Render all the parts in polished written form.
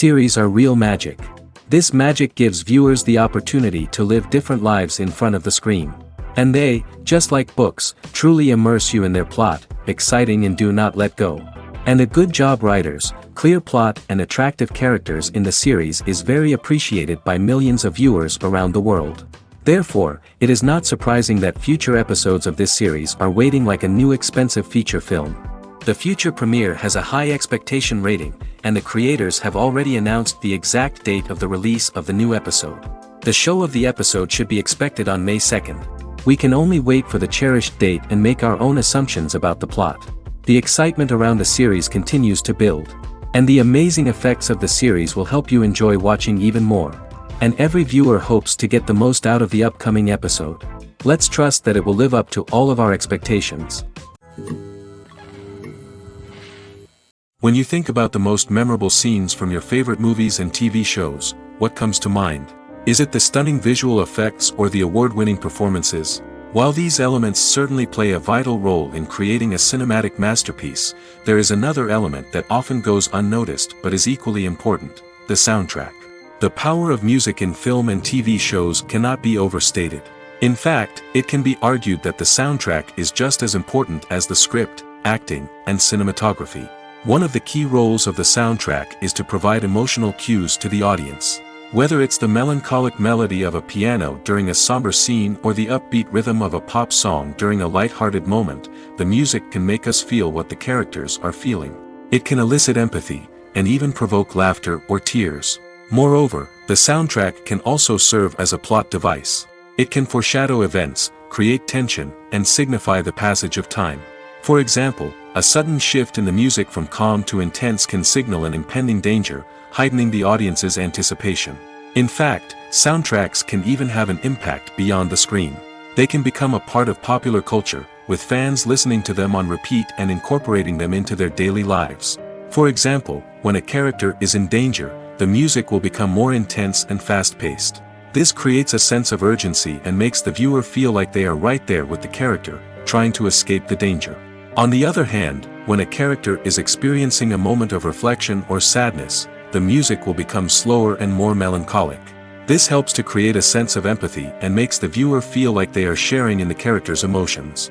Series are real magic. This magic gives viewers the opportunity to live different lives in front of the screen. And they, just like books, truly immerse you in their plot, exciting and do not let go. And a good job writers, clear plot and attractive characters in the series is very appreciated by millions of viewers around the world. Therefore, it is not surprising that future episodes of this series are waiting like a new expensive feature film. The future premiere has a high expectation rating, and the creators have already announced the exact date of the release of the new episode. The show of the episode should be expected on May 2nd. We can only wait for the cherished date and make our own assumptions about the plot. The excitement around the series continues to build. And the amazing effects of the series will help you enjoy watching even more. And every viewer hopes to get the most out of the upcoming episode. Let's trust that it will live up to all of our expectations. When you think about the most memorable scenes from your favorite movies and TV shows, what comes to mind? Is it the stunning visual effects or the award-winning performances? While these elements certainly play a vital role in creating a cinematic masterpiece, there is another element that often goes unnoticed but is equally important: the soundtrack. The power of music in film and TV shows cannot be overstated. In fact, it can be argued that the soundtrack is just as important as the script, acting, and cinematography. One of the key roles of the soundtrack is to provide emotional cues to the audience. Whether it's the melancholic melody of a piano during a somber scene or the upbeat rhythm of a pop song during a light-hearted moment, the music can make us feel what the characters are feeling. It can elicit empathy, and even provoke laughter or tears. Moreover, the soundtrack can also serve as a plot device. It can foreshadow events, create tension, and signify the passage of time. For example, a sudden shift in the music from calm to intense can signal an impending danger, heightening the audience's anticipation. In fact, soundtracks can even have an impact beyond the screen. They can become a part of popular culture, with fans listening to them on repeat and incorporating them into their daily lives. For example, when a character is in danger, the music will become more intense and fast-paced. This creates a sense of urgency and makes the viewer feel like they are right there with the character, trying to escape the danger. On the other hand, when a character is experiencing a moment of reflection or sadness, the music will become slower and more melancholic. This helps to create a sense of empathy and makes the viewer feel like they are sharing in the character's emotions.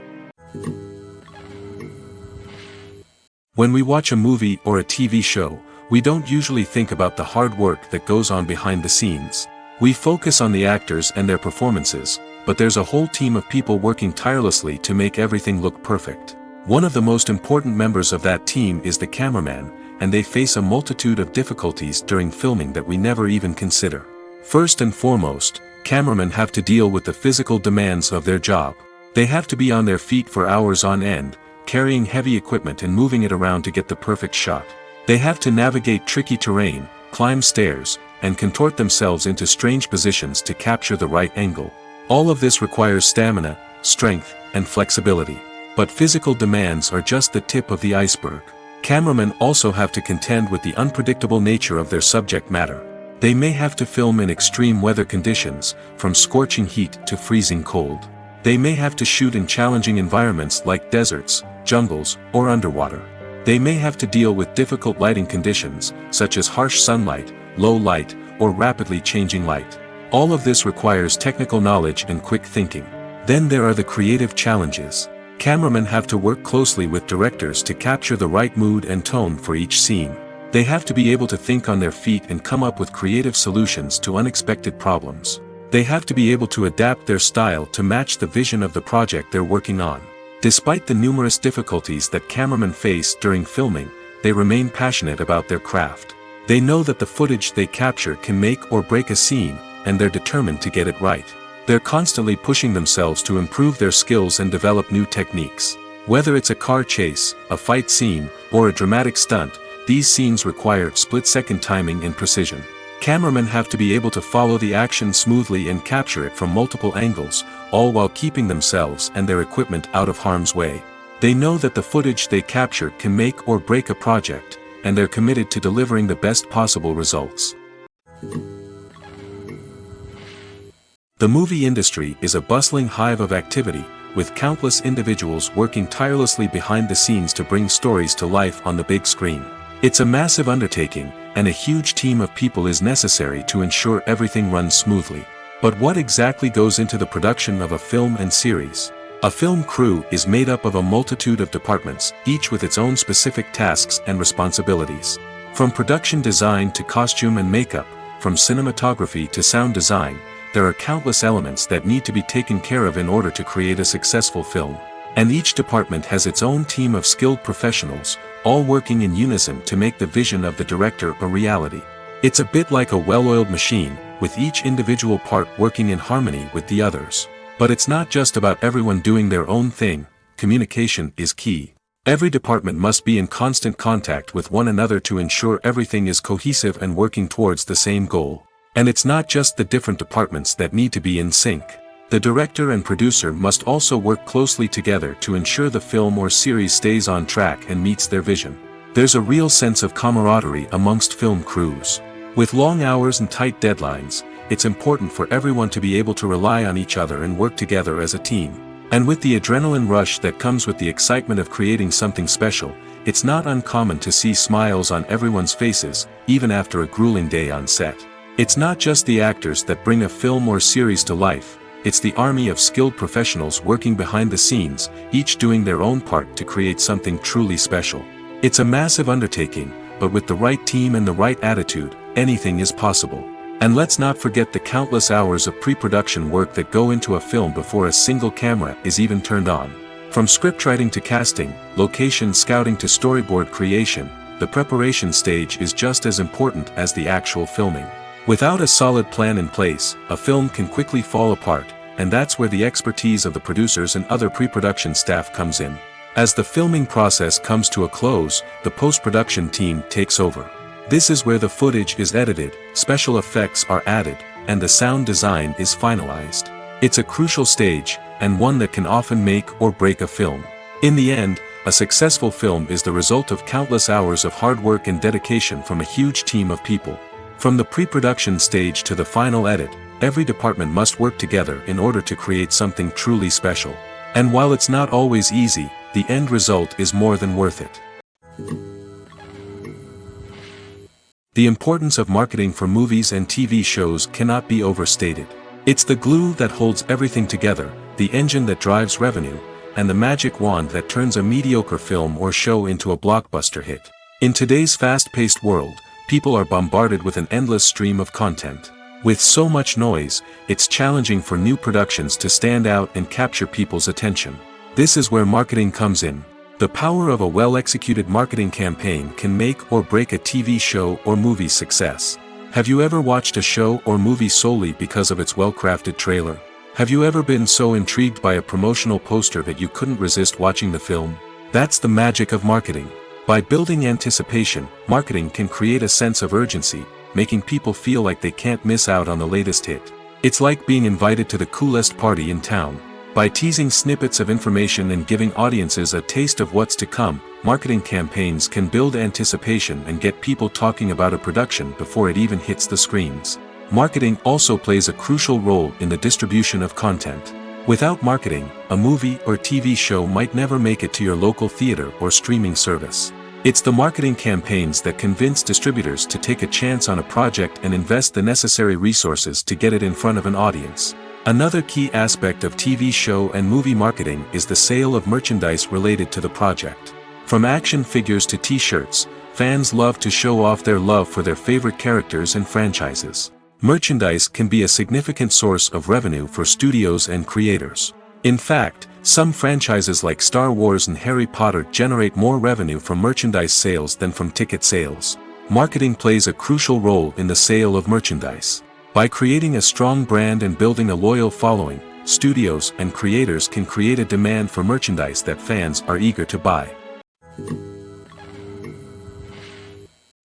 When we watch a movie or a TV show, we don't usually think about the hard work that goes on behind the scenes. We focus on the actors and their performances, but there's a whole team of people working tirelessly to make everything look perfect. One of the most important members of that team is the cameraman, and they face a multitude of difficulties during filming that we never even consider. First and foremost, cameramen have to deal with the physical demands of their job. They have to be on their feet for hours on end, carrying heavy equipment and moving it around to get the perfect shot. They have to navigate tricky terrain, climb stairs, and contort themselves into strange positions to capture the right angle. All of this requires stamina, strength, and flexibility. But physical demands are just the tip of the iceberg. Cameramen also have to contend with the unpredictable nature of their subject matter. They may have to film in extreme weather conditions, from scorching heat to freezing cold. They may have to shoot in challenging environments like deserts, jungles, or underwater. They may have to deal with difficult lighting conditions, such as harsh sunlight, low light, or rapidly changing light. All of this requires technical knowledge and quick thinking. Then there are the creative challenges. Cameramen have to work closely with directors to capture the right mood and tone for each scene. They have to be able to think on their feet and come up with creative solutions to unexpected problems. They have to be able to adapt their style to match the vision of the project they're working on. Despite the numerous difficulties that cameramen face during filming, they remain passionate about their craft. They know that the footage they capture can make or break a scene, and they're determined to get it right. They're constantly pushing themselves to improve their skills and develop new techniques. Whether it's a car chase, a fight scene, or a dramatic stunt, these scenes require split-second timing and precision. Cameramen have to be able to follow the action smoothly and capture it from multiple angles, all while keeping themselves and their equipment out of harm's way. They know that the footage they capture can make or break a project, and they're committed to delivering the best possible results. The movie industry is a bustling hive of activity, with countless individuals working tirelessly behind the scenes to bring stories to life on the big screen. It's a massive undertaking, and a huge team of people is necessary to ensure everything runs smoothly. But what exactly goes into the production of a film and series? A film crew is made up of a multitude of departments, each with its own specific tasks and responsibilities. From production design to costume and makeup, from cinematography to sound design, there are countless elements that need to be taken care of in order to create a successful film. And each department has its own team of skilled professionals, all working in unison to make the vision of the director a reality. It's a bit like a well-oiled machine, with each individual part working in harmony with the others. But it's not just about everyone doing their own thing. Communication is key. Every department must be in constant contact with one another to ensure everything is cohesive and working towards the same goal. And it's not just the different departments that need to be in sync. The director and producer must also work closely together to ensure the film or series stays on track and meets their vision. There's a real sense of camaraderie amongst film crews. With long hours and tight deadlines, it's important for everyone to be able to rely on each other and work together as a team. And with the adrenaline rush that comes with the excitement of creating something special, it's not uncommon to see smiles on everyone's faces, even after a grueling day on set. It's not just the actors that bring a film or series to life. It's the army of skilled professionals working behind the scenes, each doing their own part to create something truly special. It's a massive undertaking, but with the right team and the right attitude, anything is possible. And let's not forget the countless hours of pre-production work that go into a film before a single camera is even turned on. From scriptwriting to casting, location scouting to storyboard creation, the preparation stage is just as important as the actual filming. Without a solid plan in place, a film can quickly fall apart, and that's where the expertise of the producers and other pre-production staff comes in. As the filming process comes to a close, the post-production team takes over. This is where the footage is edited, special effects are added, and the sound design is finalized. It's a crucial stage, and one that can often make or break a film. In the end, a successful film is the result of countless hours of hard work and dedication from a huge team of people. From the pre-production stage to the final edit, every department must work together in order to create something truly special. And while it's not always easy, the end result is more than worth it. The importance of marketing for movies and TV shows cannot be overstated. It's the glue that holds everything together, the engine that drives revenue, and the magic wand that turns a mediocre film or show into a blockbuster hit. In today's fast-paced world, people are bombarded with an endless stream of content. With so much noise, it's challenging for new productions to stand out and capture people's attention. This is where marketing comes in. The power of a well-executed marketing campaign can make or break a TV show or movie's success. Have you ever watched a show or movie solely because of its well-crafted trailer? Have you ever been so intrigued by a promotional poster that you couldn't resist watching the film? That's the magic of marketing. By building anticipation, marketing can create a sense of urgency, making people feel like they can't miss out on the latest hit. It's like being invited to the coolest party in town. By teasing snippets of information and giving audiences a taste of what's to come, marketing campaigns can build anticipation and get people talking about a production before it even hits the screens. Marketing also plays a crucial role in the distribution of content. Without marketing, a movie or TV show might never make it to your local theater or streaming service. It's the marketing campaigns that convince distributors to take a chance on a project and invest the necessary resources to get it in front of an audience. Another key aspect of TV show and movie marketing is the sale of merchandise related to the project. From action figures to t-shirts, fans love to show off their love for their favorite characters and franchises. Merchandise can be a significant source of revenue for studios and creators. In fact, some franchises like Star Wars and Harry Potter generate more revenue from merchandise sales than from ticket sales. Marketing plays a crucial role in the sale of merchandise. By creating a strong brand and building a loyal following, studios and creators can create a demand for merchandise that fans are eager to buy.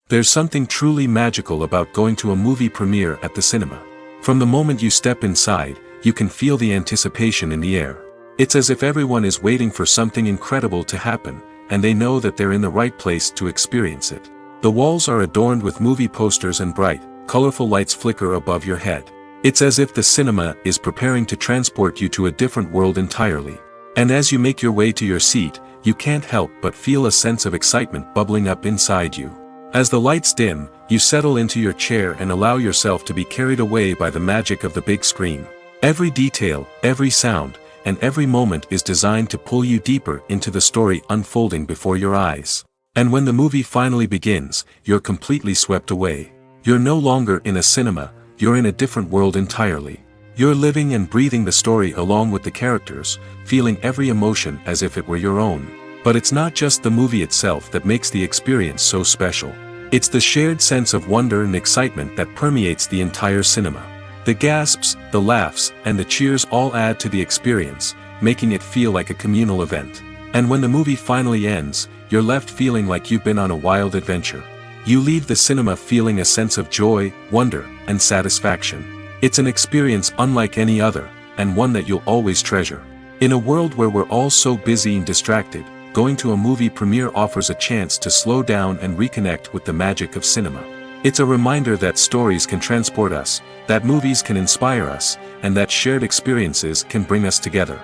There's something truly magical about going to a movie premiere at the cinema. From the moment you step inside, you can feel the anticipation in the air. It's as if everyone is waiting for something incredible to happen, and they know that they're in the right place to experience it. The walls are adorned with movie posters and bright, colorful lights flicker above your head. It's as if the cinema is preparing to transport you to a different world entirely. And as you make your way to your seat, you can't help but feel a sense of excitement bubbling up inside you. As the lights dim, you settle into your chair and allow yourself to be carried away by the magic of the big screen. Every detail, every sound, and every moment is designed to pull you deeper into the story unfolding before your eyes. And when the movie finally begins, you're completely swept away. You're no longer in a cinema, you're in a different world entirely. You're living and breathing the story along with the characters, feeling every emotion as if it were your own. But it's not just the movie itself that makes the experience so special. It's the shared sense of wonder and excitement that permeates the entire cinema. The gasps, the laughs, and the cheers all add to the experience, making it feel like a communal event. And when the movie finally ends, you're left feeling like you've been on a wild adventure. You leave the cinema feeling a sense of joy, wonder, and satisfaction. It's an experience unlike any other, and one that you'll always treasure. In a world where we're all so busy and distracted, going to a movie premiere offers a chance to slow down and reconnect with the magic of cinema. It's a reminder that stories can transport us, that movies can inspire us, and that shared experiences can bring us together.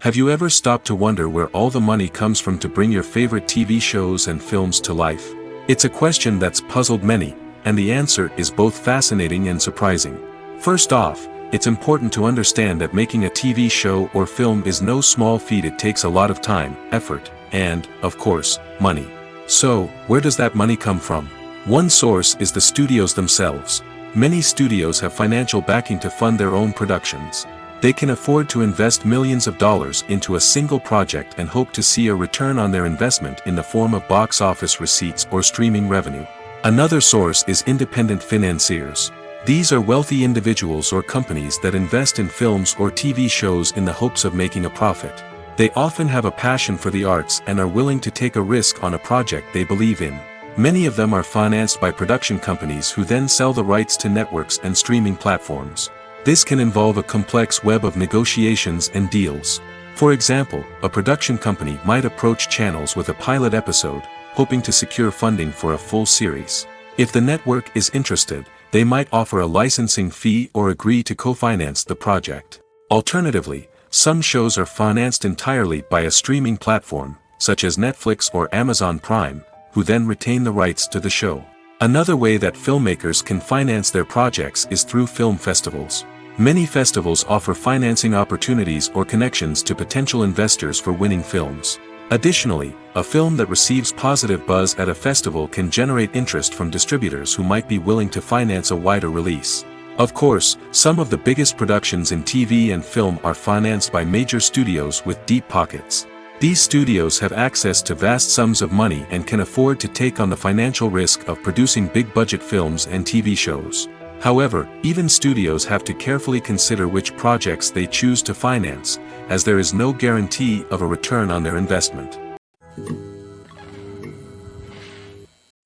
Have you ever stopped to wonder where all the money comes from to bring your favorite TV shows and films to life? It's a question that's puzzled many, and the answer is both fascinating and surprising. First off, it's important to understand that making a TV show or film is no small feat. It takes a lot of time, effort, and, of course, money. So, where does that money come from? One source is the studios themselves. Many studios have financial backing to fund their own productions. They can afford to invest millions of dollars into a single project and hope to see a return on their investment in the form of box office receipts or streaming revenue. Another source is independent financiers. These are wealthy individuals or companies that invest in films or TV shows in the hopes of making a profit. They often have a passion for the arts and are willing to take a risk on a project they believe in. Many of them are financed by production companies who then sell the rights to networks and streaming platforms. This can involve a complex web of negotiations and deals. For example, a production company might approach channels with a pilot episode, hoping to secure funding for a full series. If the network is interested, they might offer a licensing fee or agree to co-finance the project. Alternatively, some shows are financed entirely by a streaming platform, such as Netflix or Amazon Prime, who then retain the rights to the show. Another way that filmmakers can finance their projects is through film festivals. Many festivals offer financing opportunities or connections to potential investors for winning films. Additionally, a film that receives positive buzz at a festival can generate interest from distributors who might be willing to finance a wider release. Of course, some of the biggest productions in TV and film are financed by major studios with deep pockets. These studios have access to vast sums of money and can afford to take on the financial risk of producing big-budget films and TV shows. However, even studios have to carefully consider which projects they choose to finance, as there is no guarantee of a return on their investment.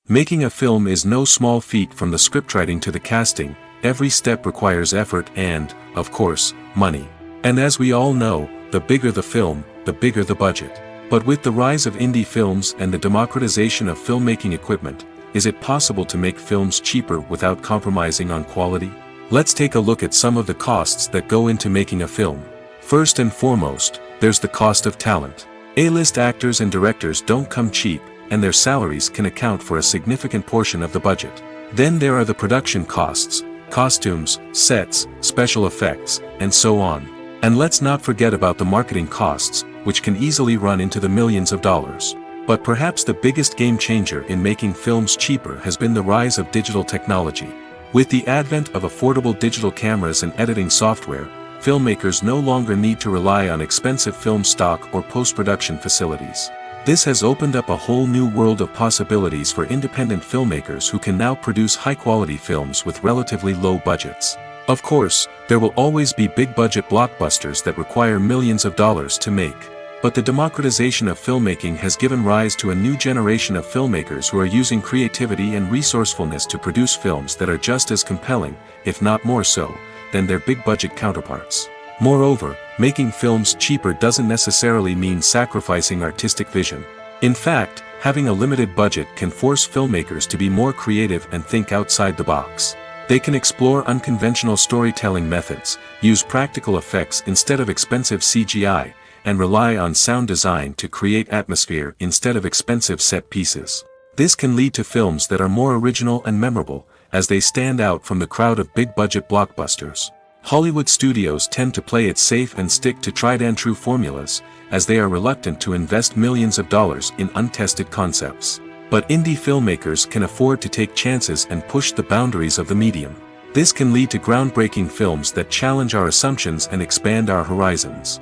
Making a film is no small feat. From the scriptwriting to the casting, every step requires effort and, of course, money. And as we all know, the bigger the film, the bigger the budget. But with the rise of indie films and the democratization of filmmaking equipment, is it possible to make films cheaper without compromising on quality? Let's take a look at some of the costs that go into making a film. First and foremost, there's the cost of talent. A-list actors and directors don't come cheap, and their salaries can account for a significant portion of the budget. Then there are the production costs, costumes, sets, special effects, and so on. And let's not forget about the marketing costs, which can easily run into the millions of dollars. But perhaps the biggest game changer in making films cheaper has been the rise of digital technology. With the advent of affordable digital cameras and editing software, filmmakers no longer need to rely on expensive film stock or post-production facilities. This has opened up a whole new world of possibilities for independent filmmakers who can now produce high-quality films with relatively low budgets. Of course, there will always be big-budget blockbusters that require millions of dollars to make. But the democratization of filmmaking has given rise to a new generation of filmmakers who are using creativity and resourcefulness to produce films that are just as compelling, if not more so, than their big-budget counterparts. Moreover, making films cheaper doesn't necessarily mean sacrificing artistic vision. In fact, having a limited budget can force filmmakers to be more creative and think outside the box. They can explore unconventional storytelling methods, use practical effects instead of expensive CGI, and rely on sound design to create atmosphere instead of expensive set pieces. This can lead to films that are more original and memorable, as they stand out from the crowd of big-budget blockbusters. Hollywood studios tend to play it safe and stick to tried-and-true formulas, as they are reluctant to invest millions of dollars in untested concepts. But indie filmmakers can afford to take chances and push the boundaries of the medium. This can lead to groundbreaking films that challenge our assumptions and expand our horizons.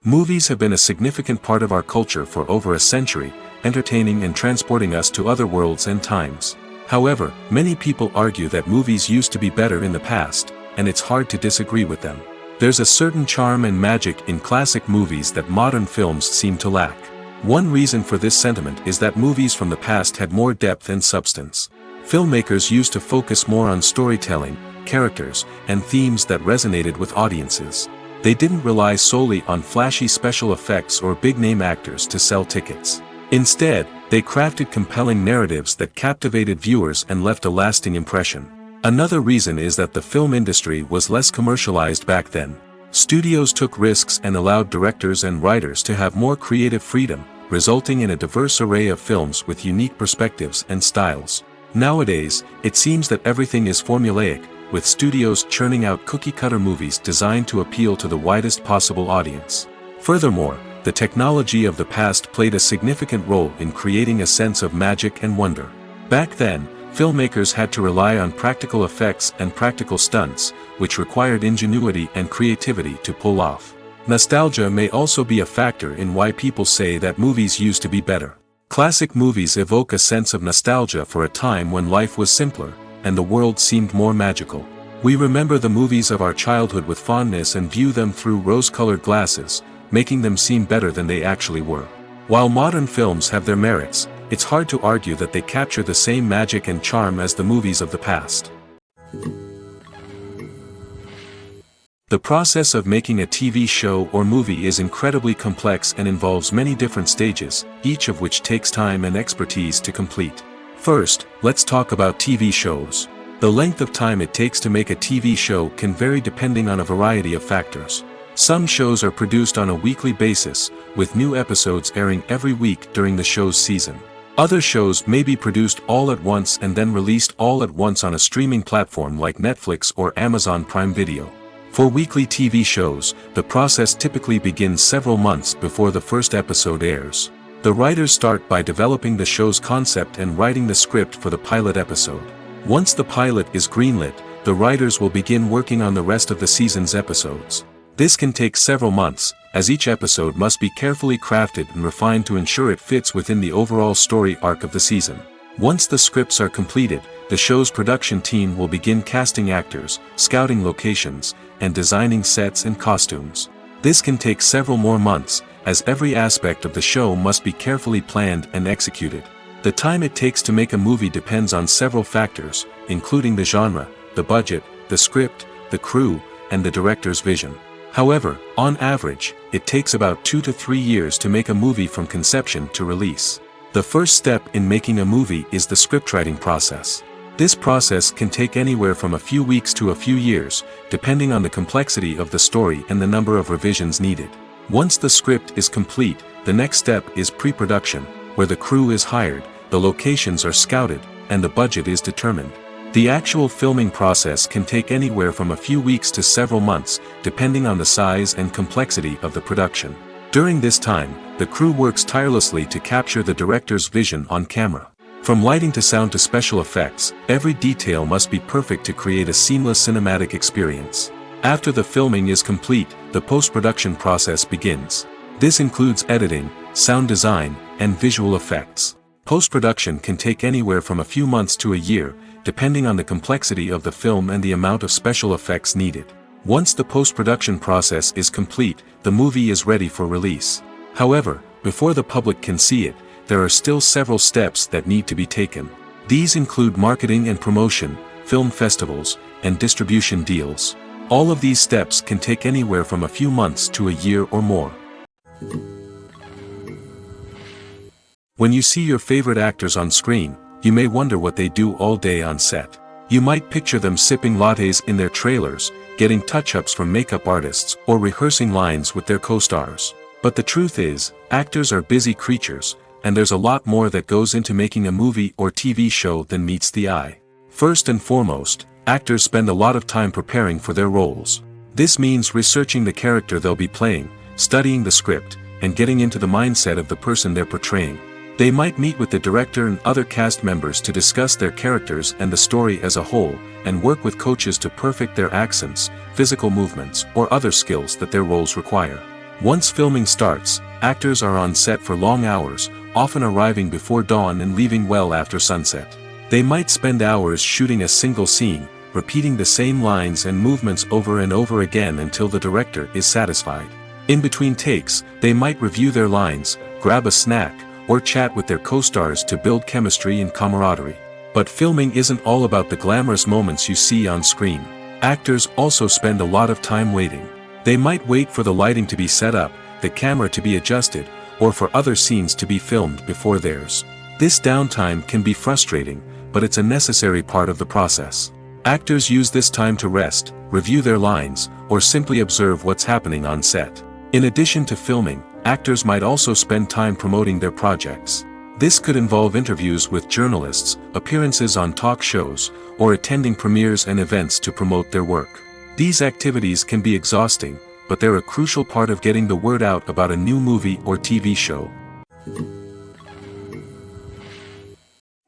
Movies have been a significant part of our culture for over a century, entertaining and transporting us to other worlds and times. However, many people argue that movies used to be better in the past, and it's hard to disagree with them. There's a certain charm and magic in classic movies that modern films seem to lack. One reason for this sentiment is that movies from the past had more depth and substance. Filmmakers used to focus more on storytelling, characters, and themes that resonated with audiences. They didn't rely solely on flashy special effects or big-name actors to sell tickets. Instead, they crafted compelling narratives that captivated viewers and left a lasting impression. Another reason is that the film industry was less commercialized back then. Studios took risks and allowed directors and writers to have more creative freedom, resulting in a diverse array of films with unique perspectives and styles. Nowadays, it seems that everything is formulaic, with studios churning out cookie-cutter movies designed to appeal to the widest possible audience. Furthermore, the technology of the past played a significant role in creating a sense of magic and wonder. Back then, filmmakers had to rely on practical effects and practical stunts, which required ingenuity and creativity to pull off. Nostalgia may also be a factor in why people say that movies used to be better. Classic movies evoke a sense of nostalgia for a time when life was simpler, and the world seemed more magical. We remember the movies of our childhood with fondness and view them through rose-colored glasses, making them seem better than they actually were. While modern films have their merits, it's hard to argue that they capture the same magic and charm as the movies of the past. The process of making a TV show or movie is incredibly complex and involves many different stages, each of which takes time and expertise to complete. First, let's talk about TV shows. The length of time it takes to make a TV show can vary depending on a variety of factors. Some shows are produced on a weekly basis, with new episodes airing every week during the show's season. Other shows may be produced all at once and then released all at once on a streaming platform like Netflix or Amazon Prime Video. For weekly TV shows, the process typically begins several months before the first episode airs. The writers start by developing the show's concept and writing the script for the pilot episode. Once the pilot is greenlit, the writers will begin working on the rest of the season's episodes. This can take several months, as each episode must be carefully crafted and refined to ensure it fits within the overall story arc of the season. Once the scripts are completed, the show's production team will begin casting actors, scouting locations, and designing sets and costumes. This can take several more months, as every aspect of the show must be carefully planned and executed. The time it takes to make a movie depends on several factors, including the genre, the budget, the script, the crew, and the director's vision. However, on average, it takes about 2 to 3 years to make a movie from conception to release. The first step in making a movie is the scriptwriting process. This process can take anywhere from a few weeks to a few years, depending on the complexity of the story and the number of revisions needed. Once the script is complete, the next step is pre-production, where the crew is hired, the locations are scouted, and the budget is determined. The actual filming process can take anywhere from a few weeks to several months, depending on the size and complexity of the production. During this time, the crew works tirelessly to capture the director's vision on camera. From lighting to sound to special effects, every detail must be perfect to create a seamless cinematic experience. After the filming is complete, the post-production process begins. This includes editing, sound design, and visual effects. Post-production can take anywhere from a few months to a year, depending on the complexity of the film and the amount of special effects needed. Once the post-production process is complete, the movie is ready for release. However, before the public can see it, there are still several steps that need to be taken. These include marketing and promotion, film festivals, and distribution deals. All of these steps can take anywhere from a few months to a year or more. When you see your favorite actors on screen, you may wonder what they do all day on set. You might picture them sipping lattes in their trailers, getting touch-ups from makeup artists, or rehearsing lines with their co-stars. But the truth is, actors are busy creatures, and there's a lot more that goes into making a movie or TV show than meets the eye. First and foremost, actors spend a lot of time preparing for their roles. This means researching the character they'll be playing, studying the script, and getting into the mindset of the person they're portraying. They might meet with the director and other cast members to discuss their characters and the story as a whole, and work with coaches to perfect their accents, physical movements, or other skills that their roles require. Once filming starts, actors are on set for long hours, often arriving before dawn and leaving well after sunset. They might spend hours shooting a single scene, repeating the same lines and movements over and over again until the director is satisfied. In between takes, they might review their lines, grab a snack, or chat with their co-stars to build chemistry and camaraderie. But filming isn't all about the glamorous moments you see on screen. Actors also spend a lot of time waiting. They might wait for the lighting to be set up, the camera to be adjusted, or for other scenes to be filmed before theirs. This downtime can be frustrating, but it's a necessary part of the process. Actors use this time to rest, review their lines, or simply observe what's happening on set. In addition to filming, actors might also spend time promoting their projects. This could involve interviews with journalists, appearances on talk shows, or attending premieres and events to promote their work. These activities can be exhausting, but they're a crucial part of getting the word out about a new movie or TV show.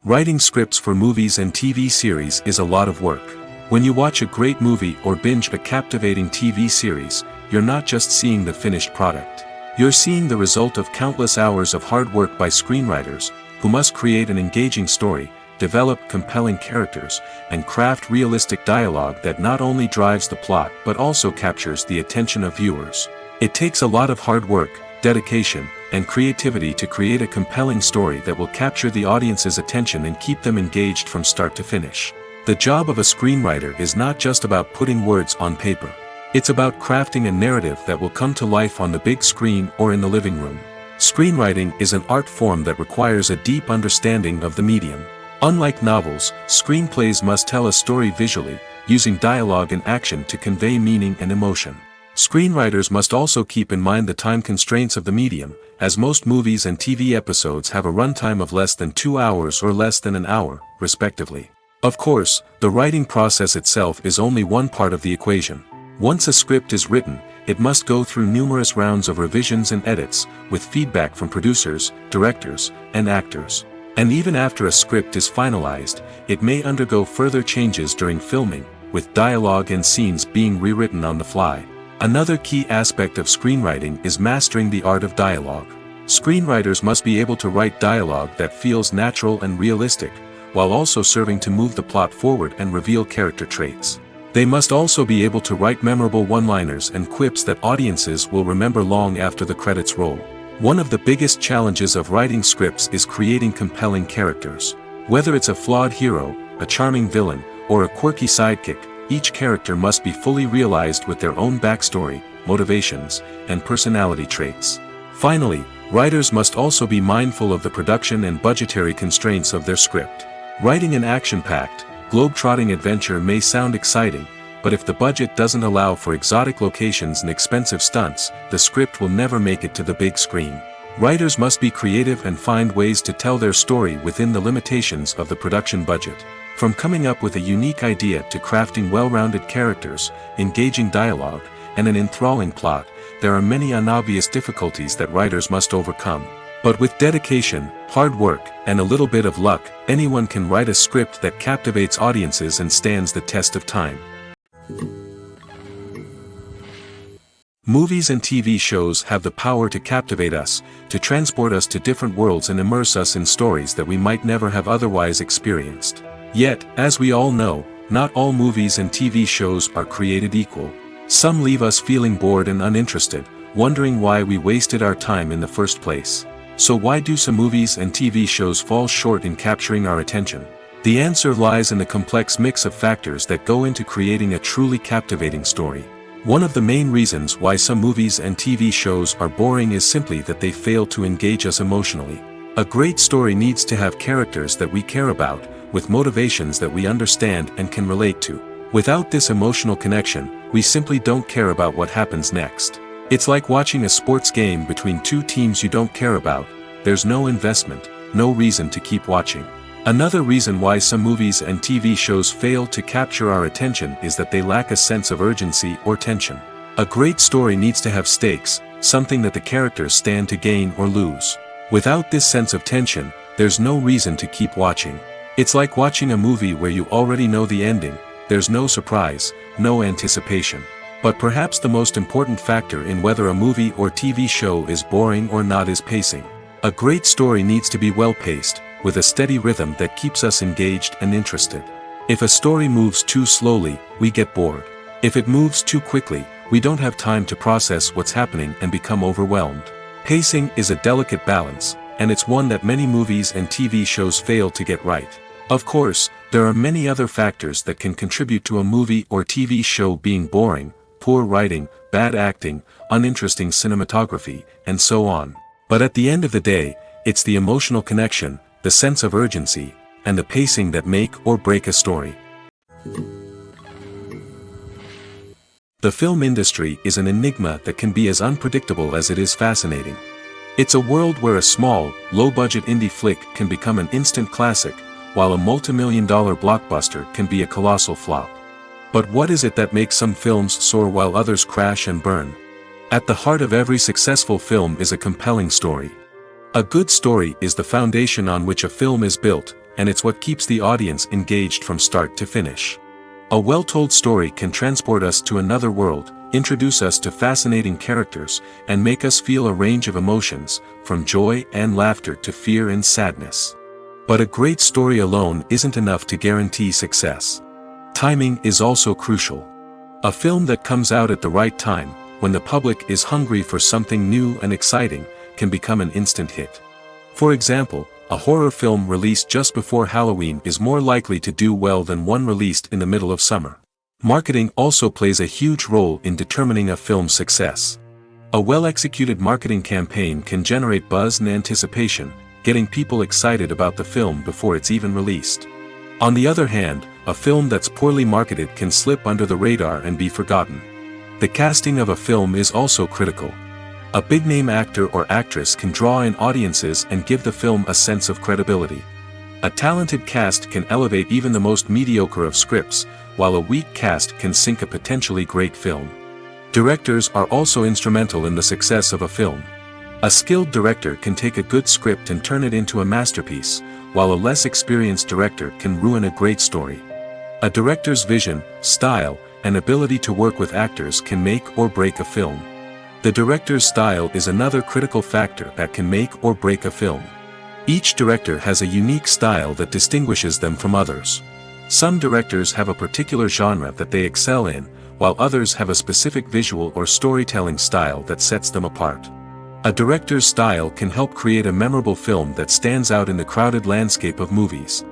Writing scripts for movies and TV series is a lot of work. When you watch a great movie or binge a captivating TV series, you're not just seeing the finished product. You're seeing the result of countless hours of hard work by screenwriters, who must create an engaging story, develop compelling characters, and craft realistic dialogue that not only drives the plot but also captures the attention of viewers. It takes a lot of hard work, dedication, and creativity to create a compelling story that will capture the audience's attention and keep them engaged from start to finish. The job of a screenwriter is not just about putting words on paper. It's about crafting a narrative that will come to life on the big screen or in the living room. Screenwriting is an art form that requires a deep understanding of the medium. Unlike novels, screenplays must tell a story visually, using dialogue and action to convey meaning and emotion. Screenwriters must also keep in mind the time constraints of the medium, as most movies and TV episodes have a runtime of less than 2 hours or less than an hour, respectively. Of course, the writing process itself is only one part of the equation. Once a script is written, it must go through numerous rounds of revisions and edits, with feedback from producers, directors, and actors. And even after a script is finalized, it may undergo further changes during filming, with dialogue and scenes being rewritten on the fly. Another key aspect of screenwriting is mastering the art of dialogue. Screenwriters must be able to write dialogue that feels natural and realistic, while also serving to move the plot forward and reveal character traits. They must also be able to write memorable one-liners and quips that audiences will remember long after the credits roll. One of the biggest challenges of writing scripts is creating compelling characters. Whether it's a flawed hero, a charming villain, or a quirky sidekick, each character must be fully realized with their own backstory, motivations, and personality traits. Finally, writers must also be mindful of the production and budgetary constraints of their script. Writing an action-packed, globe-trotting adventure may sound exciting, but if the budget doesn't allow for exotic locations and expensive stunts, the script will never make it to the big screen. Writers must be creative and find ways to tell their story within the limitations of the production budget. From coming up with a unique idea to crafting well-rounded characters, engaging dialogue, and an enthralling plot, there are many unobvious difficulties that writers must overcome. But with dedication, hard work, and a little bit of luck, anyone can write a script that captivates audiences and stands the test of time. Movies and TV shows have the power to captivate us, to transport us to different worlds and immerse us in stories that we might never have otherwise experienced. Yet, as we all know, not all movies and TV shows are created equal. Some leave us feeling bored and uninterested, wondering why we wasted our time in the first place. So why do some movies and TV shows fall short in capturing our attention? The answer lies in the complex mix of factors that go into creating a truly captivating story. One of the main reasons why some movies and TV shows are boring is simply that they fail to engage us emotionally. A great story needs to have characters that we care about, with motivations that we understand and can relate to. Without this emotional connection, we simply don't care about what happens next. It's like watching a sports game between two teams you don't care about. There's no investment, no reason to keep watching. Another reason why some movies and TV shows fail to capture our attention is that they lack a sense of urgency or tension. A great story needs to have stakes, something that the characters stand to gain or lose. Without this sense of tension, there's no reason to keep watching. It's like watching a movie where you already know the ending. There's no surprise, no anticipation. But perhaps the most important factor in whether a movie or TV show is boring or not is pacing. A great story needs to be well-paced, with a steady rhythm that keeps us engaged and interested. If a story moves too slowly, we get bored. If it moves too quickly, we don't have time to process what's happening and become overwhelmed. Pacing is a delicate balance, and it's one that many movies and TV shows fail to get right. Of course, there are many other factors that can contribute to a movie or TV show being boring: poor writing, bad acting, uninteresting cinematography, and so on. But at the end of the day, it's the emotional connection, the sense of urgency, and the pacing that make or break a story. The film industry is an enigma that can be as unpredictable as it is fascinating. It's a world where a small, low-budget indie flick can become an instant classic, while a multi-million-dollar blockbuster can be a colossal flop. But what is it that makes some films soar while others crash and burn? At the heart of every successful film is a compelling story. A good story is the foundation on which a film is built, and it's what keeps the audience engaged from start to finish. A well-told story can transport us to another world, introduce us to fascinating characters, and make us feel a range of emotions, from joy and laughter to fear and sadness. But a great story alone isn't enough to guarantee success. Timing is also crucial. A film that comes out at the right time, when the public is hungry for something new and exciting, can become an instant hit. For example, a horror film released just before Halloween is more likely to do well than one released in the middle of summer. Marketing also plays a huge role in determining a film's success. A well-executed marketing campaign can generate buzz and anticipation, getting people excited about the film before it's even released. On the other hand, a film that's poorly marketed can slip under the radar and be forgotten. The casting of a film is also critical. A big-name actor or actress can draw in audiences and give the film a sense of credibility. A talented cast can elevate even the most mediocre of scripts, while a weak cast can sink a potentially great film. Directors are also instrumental in the success of a film. A skilled director can take a good script and turn it into a masterpiece, while a less experienced director can ruin a great story. A director's vision, style, and ability to work with actors can make or break a film. The director's style is another critical factor that can make or break a film. Each director has a unique style that distinguishes them from others. Some directors have a particular genre that they excel in, while others have a specific visual or storytelling style that sets them apart. A director's style can help create a memorable film that stands out in the crowded landscape of movies.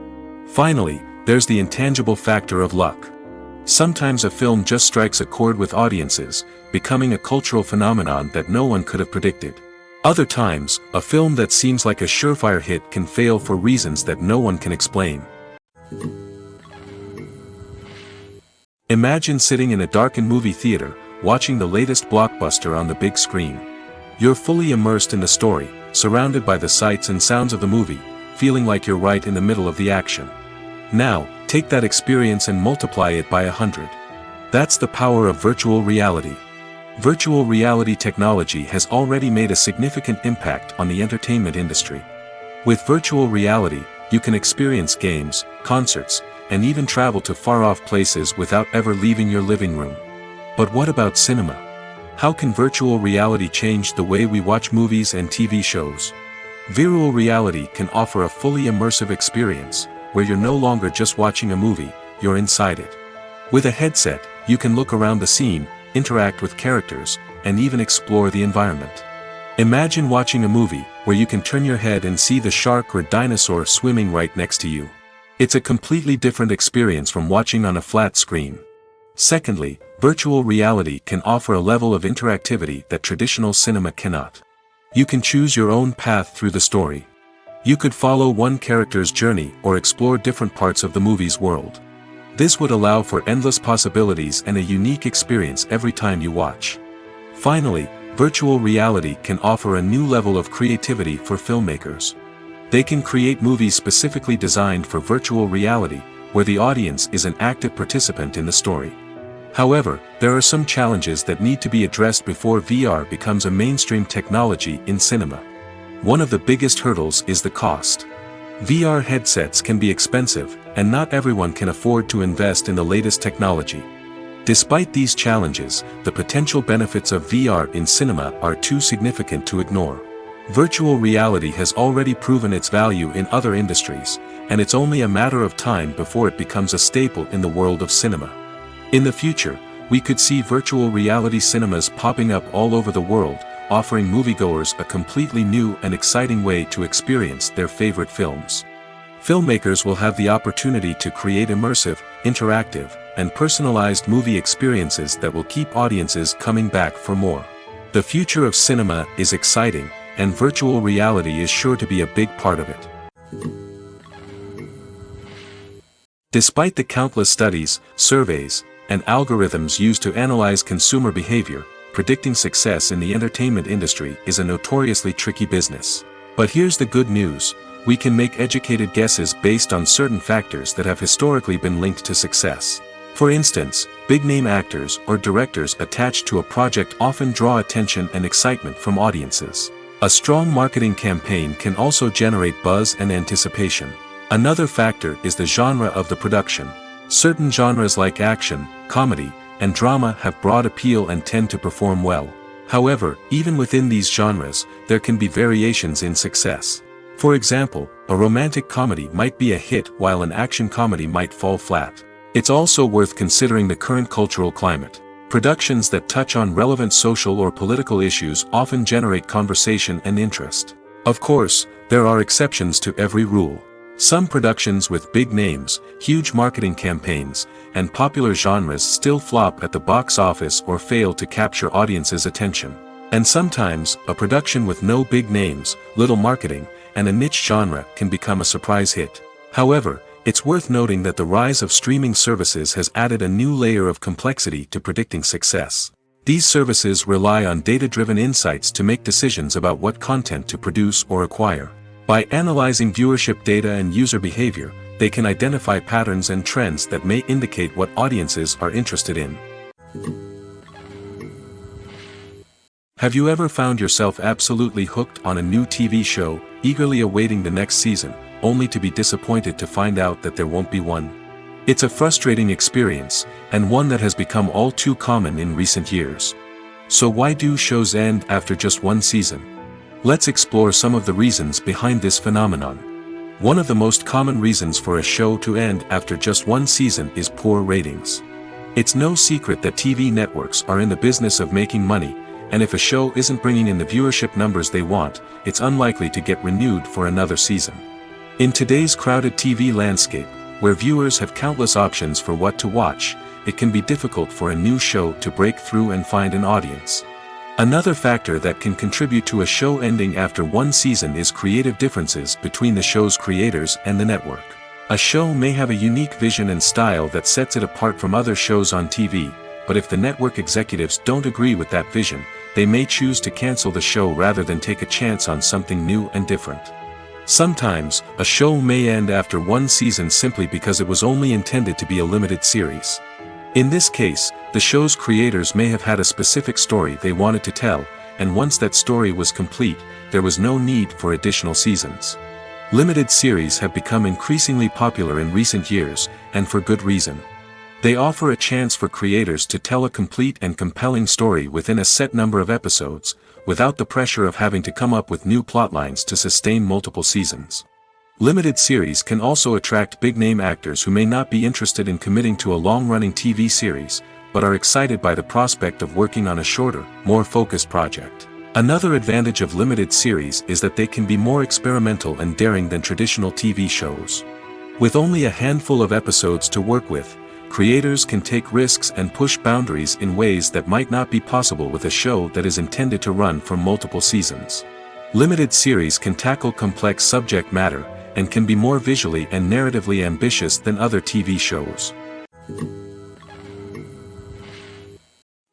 Finally, there's the intangible factor of luck. Sometimes a film just strikes a chord with audiences, becoming a cultural phenomenon that no one could have predicted. Other times, a film that seems like a surefire hit can fail for reasons that no one can explain. Imagine sitting in a darkened movie theater, watching the latest blockbuster on the big screen. You're fully immersed in the story, surrounded by the sights and sounds of the movie, feeling like you're right in the middle of the action. Now, take that experience and multiply it by 100. That's the power of virtual reality. Virtual reality technology has already made a significant impact on the entertainment industry. With virtual reality, you can experience games, concerts, and even travel to far-off places without ever leaving your living room. But what about cinema? How can virtual reality change the way we watch movies and TV shows? Virtual reality can offer a fully immersive experience, where you're no longer just watching a movie, you're inside it. With a headset, you can look around the scene, interact with characters, and even explore the environment. Imagine watching a movie where you can turn your head and see the shark or dinosaur swimming right next to you. It's a completely different experience from watching on a flat screen. Secondly, virtual reality can offer a level of interactivity that traditional cinema cannot. You can choose your own path through the story. You could follow one character's journey or explore different parts of the movie's world. This would allow for endless possibilities and a unique experience every time you watch. Finally, virtual reality can offer a new level of creativity for filmmakers. They can create movies specifically designed for virtual reality, where the audience is an active participant in the story. However, there are some challenges that need to be addressed before VR becomes a mainstream technology in cinema. One of the biggest hurdles is the cost. VR headsets can be expensive, and not everyone can afford to invest in the latest technology. Despite these challenges, the potential benefits of VR in cinema are too significant to ignore. Virtual reality has already proven its value in other industries, and it's only a matter of time before it becomes a staple in the world of cinema. In the future, we could see virtual reality cinemas popping up all over the world, offering moviegoers a completely new and exciting way to experience their favorite films. Filmmakers will have the opportunity to create immersive, interactive, and personalized movie experiences that will keep audiences coming back for more. The future of cinema is exciting, and virtual reality is sure to be a big part of it. Despite the countless studies, surveys, and algorithms used to analyze consumer behavior, predicting success in the entertainment industry is a notoriously tricky business. But here's the good news: we can make educated guesses based on certain factors that have historically been linked to success. For instance, big-name actors or directors attached to a project often draw attention and excitement from audiences. A strong marketing campaign can also generate buzz and anticipation. Another factor is the genre of the production. Certain genres like action, comedy, and drama have broad appeal and tend to perform well. However, even within these genres, there can be variations in success. For example, a romantic comedy might be a hit while an action comedy might fall flat. It's also worth considering the current cultural climate. Productions that touch on relevant social or political issues often generate conversation and interest. Of course, there are exceptions to every rule. Some productions with big names, huge marketing campaigns, and popular genres still flop at the box office or fail to capture audiences' attention. And sometimes, a production with no big names, little marketing, and a niche genre can become a surprise hit. However, it's worth noting that the rise of streaming services has added a new layer of complexity to predicting success. These services rely on data-driven insights to make decisions about what content to produce or acquire. By analyzing viewership data and user behavior, they can identify patterns and trends that may indicate what audiences are interested in. Have you ever found yourself absolutely hooked on a new TV show, eagerly awaiting the next season, only to be disappointed to find out that there won't be one? It's a frustrating experience, and one that has become all too common in recent years. So why do shows end after just one season? Let's explore some of the reasons behind this phenomenon. One of the most common reasons for a show to end after just one season is poor ratings. It's no secret that TV networks are in the business of making money, and if a show isn't bringing in the viewership numbers they want, it's unlikely to get renewed for another season. In today's crowded TV landscape, where viewers have countless options for what to watch, it can be difficult for a new show to break through and find an audience. Another factor that can contribute to a show ending after one season is creative differences between the show's creators and the network. A show may have a unique vision and style that sets it apart from other shows on TV, but if the network executives don't agree with that vision, they may choose to cancel the show rather than take a chance on something new and different. Sometimes, a show may end after one season simply because it was only intended to be a limited series. In this case, the show's creators may have had a specific story they wanted to tell, and once that story was complete, there was no need for additional seasons. Limited series have become increasingly popular in recent years, and for good reason. They offer a chance for creators to tell a complete and compelling story within a set number of episodes, without the pressure of having to come up with new plotlines to sustain multiple seasons. Limited series can also attract big-name actors who may not be interested in committing to a long-running TV series, but are excited by the prospect of working on a shorter, more focused project. Another advantage of limited series is that they can be more experimental and daring than traditional TV shows. With only a handful of episodes to work with, creators can take risks and push boundaries in ways that might not be possible with a show that is intended to run for multiple seasons. Limited series can tackle complex subject matter, and can be more visually and narratively ambitious than other TV shows.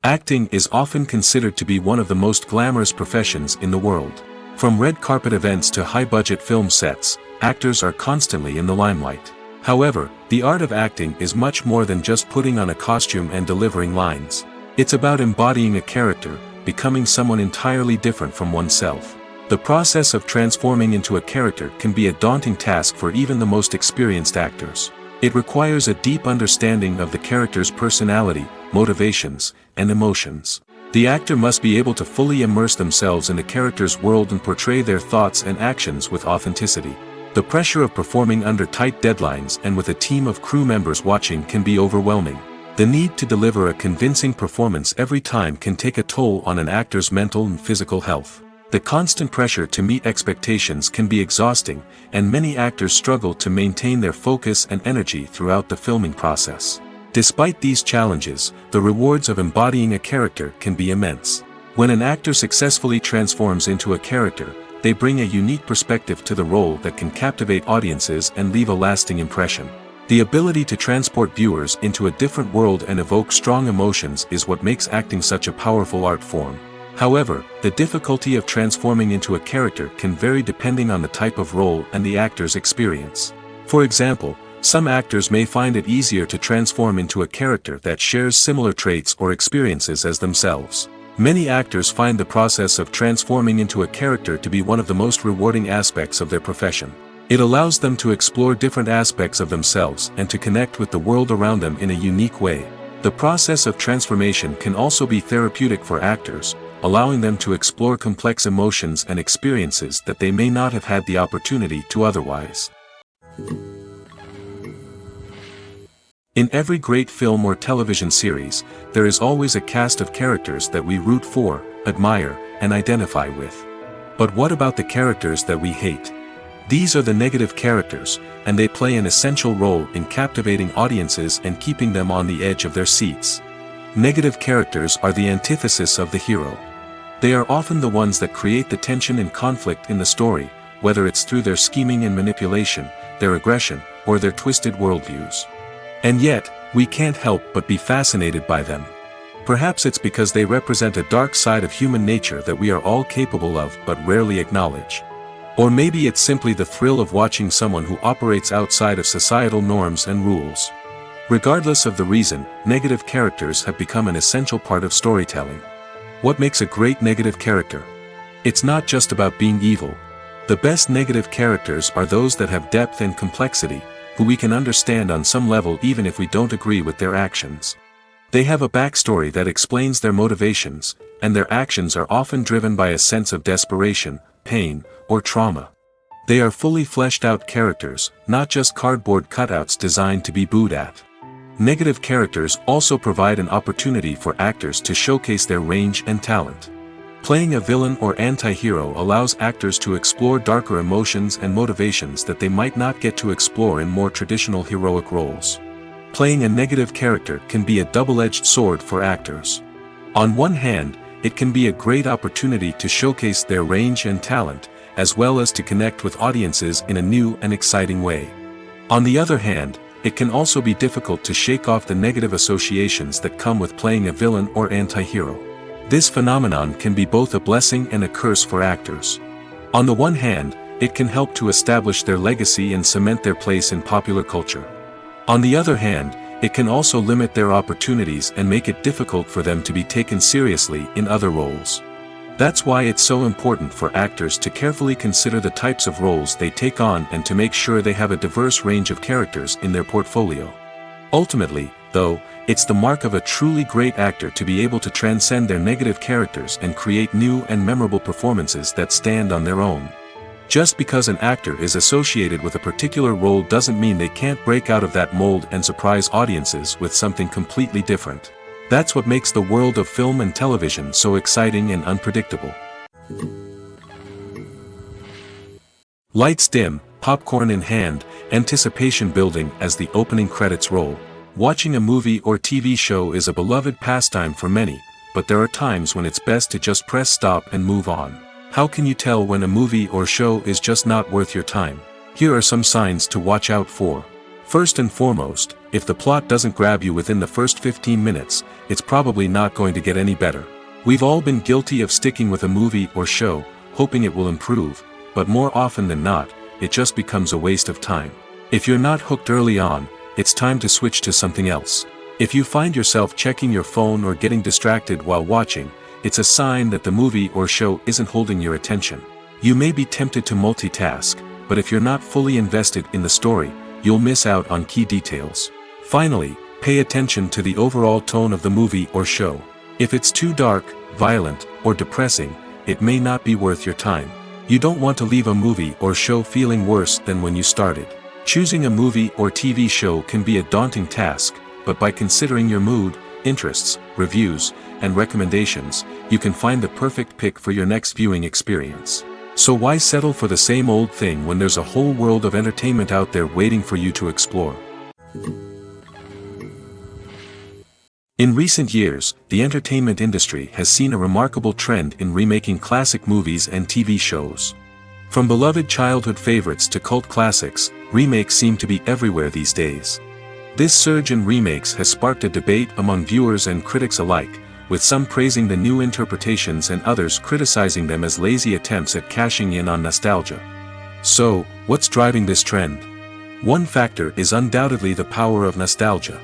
Acting is often considered to be one of the most glamorous professions in the world. From red carpet events to high-budget film sets, actors are constantly in the limelight. However, the art of acting is much more than just putting on a costume and delivering lines. It's about embodying a character, becoming someone entirely different from oneself. The process of transforming into a character can be a daunting task for even the most experienced actors. It requires a deep understanding of the character's personality, motivations, and emotions. The actor must be able to fully immerse themselves in the character's world and portray their thoughts and actions with authenticity. The pressure of performing under tight deadlines and with a team of crew members watching can be overwhelming. The need to deliver a convincing performance every time can take a toll on an actor's mental and physical health. The constant pressure to meet expectations can be exhausting, and many actors struggle to maintain their focus and energy throughout the filming process. Despite these challenges, the rewards of embodying a character can be immense. When an actor successfully transforms into a character, they bring a unique perspective to the role that can captivate audiences and leave a lasting impression. The ability to transport viewers into a different world and evoke strong emotions is what makes acting such a powerful art form. However, the difficulty of transforming into a character can vary depending on the type of role and the actor's experience. For example, some actors may find it easier to transform into a character that shares similar traits or experiences as themselves. Many actors find the process of transforming into a character to be one of the most rewarding aspects of their profession. It allows them to explore different aspects of themselves and to connect with the world around them in a unique way. The process of transformation can also be therapeutic for actors, allowing them to explore complex emotions and experiences that they may not have had the opportunity to otherwise. In every great film or television series, there is always a cast of characters that we root for, admire, and identify with. But what about the characters that we hate? These are the negative characters, and they play an essential role in captivating audiences and keeping them on the edge of their seats. Negative characters are the antithesis of the hero. They are often the ones that create the tension and conflict in the story, whether it's through their scheming and manipulation, their aggression, or their twisted worldviews. And yet, we can't help but be fascinated by them. Perhaps it's because they represent a dark side of human nature that we are all capable of but rarely acknowledge. Or maybe it's simply the thrill of watching someone who operates outside of societal norms and rules. Regardless of the reason, negative characters have become an essential part of storytelling. What makes a great negative character? It's not just about being evil. The best negative characters are those that have depth and complexity, who we can understand on some level even if we don't agree with their actions. They have a backstory that explains their motivations, and their actions are often driven by a sense of desperation, pain, or trauma. They are fully fleshed out characters, not just cardboard cutouts designed to be booed at. Negative characters also provide an opportunity for actors to showcase their range and talent. Playing a villain or anti-hero allows actors to explore darker emotions and motivations that they might not get to explore in more traditional heroic roles. Playing a negative character can be a double-edged sword for actors. On one hand, it can be a great opportunity to showcase their range and talent, as well as to connect with audiences in a new and exciting way. On the other hand, it can also be difficult to shake off the negative associations that come with playing a villain or anti-hero. This phenomenon can be both a blessing and a curse for actors. On the one hand, it can help to establish their legacy and cement their place in popular culture. On the other hand, it can also limit their opportunities and make it difficult for them to be taken seriously in other roles. That's why it's so important for actors to carefully consider the types of roles they take on and to make sure they have a diverse range of characters in their portfolio. Ultimately, though, it's the mark of a truly great actor to be able to transcend their negative characters and create new and memorable performances that stand on their own. Just because an actor is associated with a particular role doesn't mean they can't break out of that mold and surprise audiences with something completely different. That's what makes the world of film and television so exciting and unpredictable. Lights dim, popcorn in hand, anticipation building as the opening credits roll. Watching a movie or TV show is a beloved pastime for many, but there are times when it's best to just press stop and move on. How can you tell when a movie or show is just not worth your time? Here are some signs to watch out for. First and foremost, If the plot doesn't grab you within the first 15 minutes, it's probably not going to get any better. We've all been guilty of sticking with a movie or show, hoping it will improve, but more often than not, it just becomes a waste of time. If you're not hooked early on, it's time to switch to something else. If you find yourself checking your phone or getting distracted while watching, it's a sign that the movie or show isn't holding your attention. You may be tempted to multitask, but if you're not fully invested in the story, you'll miss out on key details. Finally, pay attention to the overall tone of the movie or show. If it's too dark, violent, or depressing, it may not be worth your time. You don't want to leave a movie or show feeling worse than when you started. Choosing a movie or TV show can be a daunting task, but by considering your mood, interests, reviews, and recommendations, you can find the perfect pick for your next viewing experience. So why settle for the same old thing when there's a whole world of entertainment out there waiting for you to explore? In recent years, the entertainment industry has seen a remarkable trend in remaking classic movies and TV shows. From beloved childhood favorites to cult classics, remakes seem to be everywhere these days. This surge in remakes has sparked a debate among viewers and critics alike, with some praising the new interpretations and others criticizing them as lazy attempts at cashing in on nostalgia. So, what's driving this trend? One factor is undoubtedly the power of nostalgia.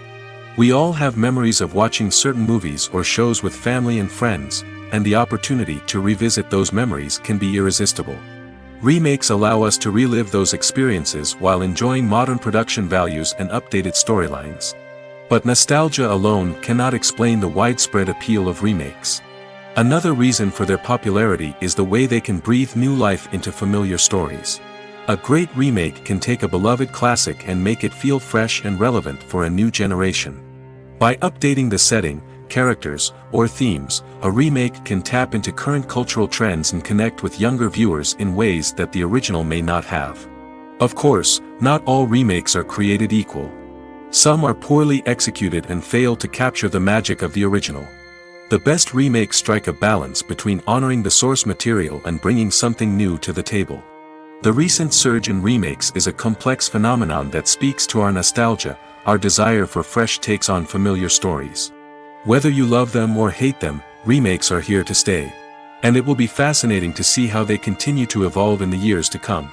We all have memories of watching certain movies or shows with family and friends, and the opportunity to revisit those memories can be irresistible. Remakes allow us to relive those experiences while enjoying modern production values and updated storylines. But nostalgia alone cannot explain the widespread appeal of remakes. Another reason for their popularity is the way they can breathe new life into familiar stories. A great remake can take a beloved classic and make it feel fresh and relevant for a new generation. By updating the setting, characters, or themes, a remake can tap into current cultural trends and connect with younger viewers in ways that the original may not have. Of course, not all remakes are created equal. Some are poorly executed and fail to capture the magic of the original. The best remakes strike a balance between honoring the source material and bringing something new to the table. The recent surge in remakes is a complex phenomenon that speaks to our nostalgia, our desire for fresh takes on familiar stories. Whether you love them or hate them, remakes are here to stay. And it will be fascinating to see how they continue to evolve in the years to come.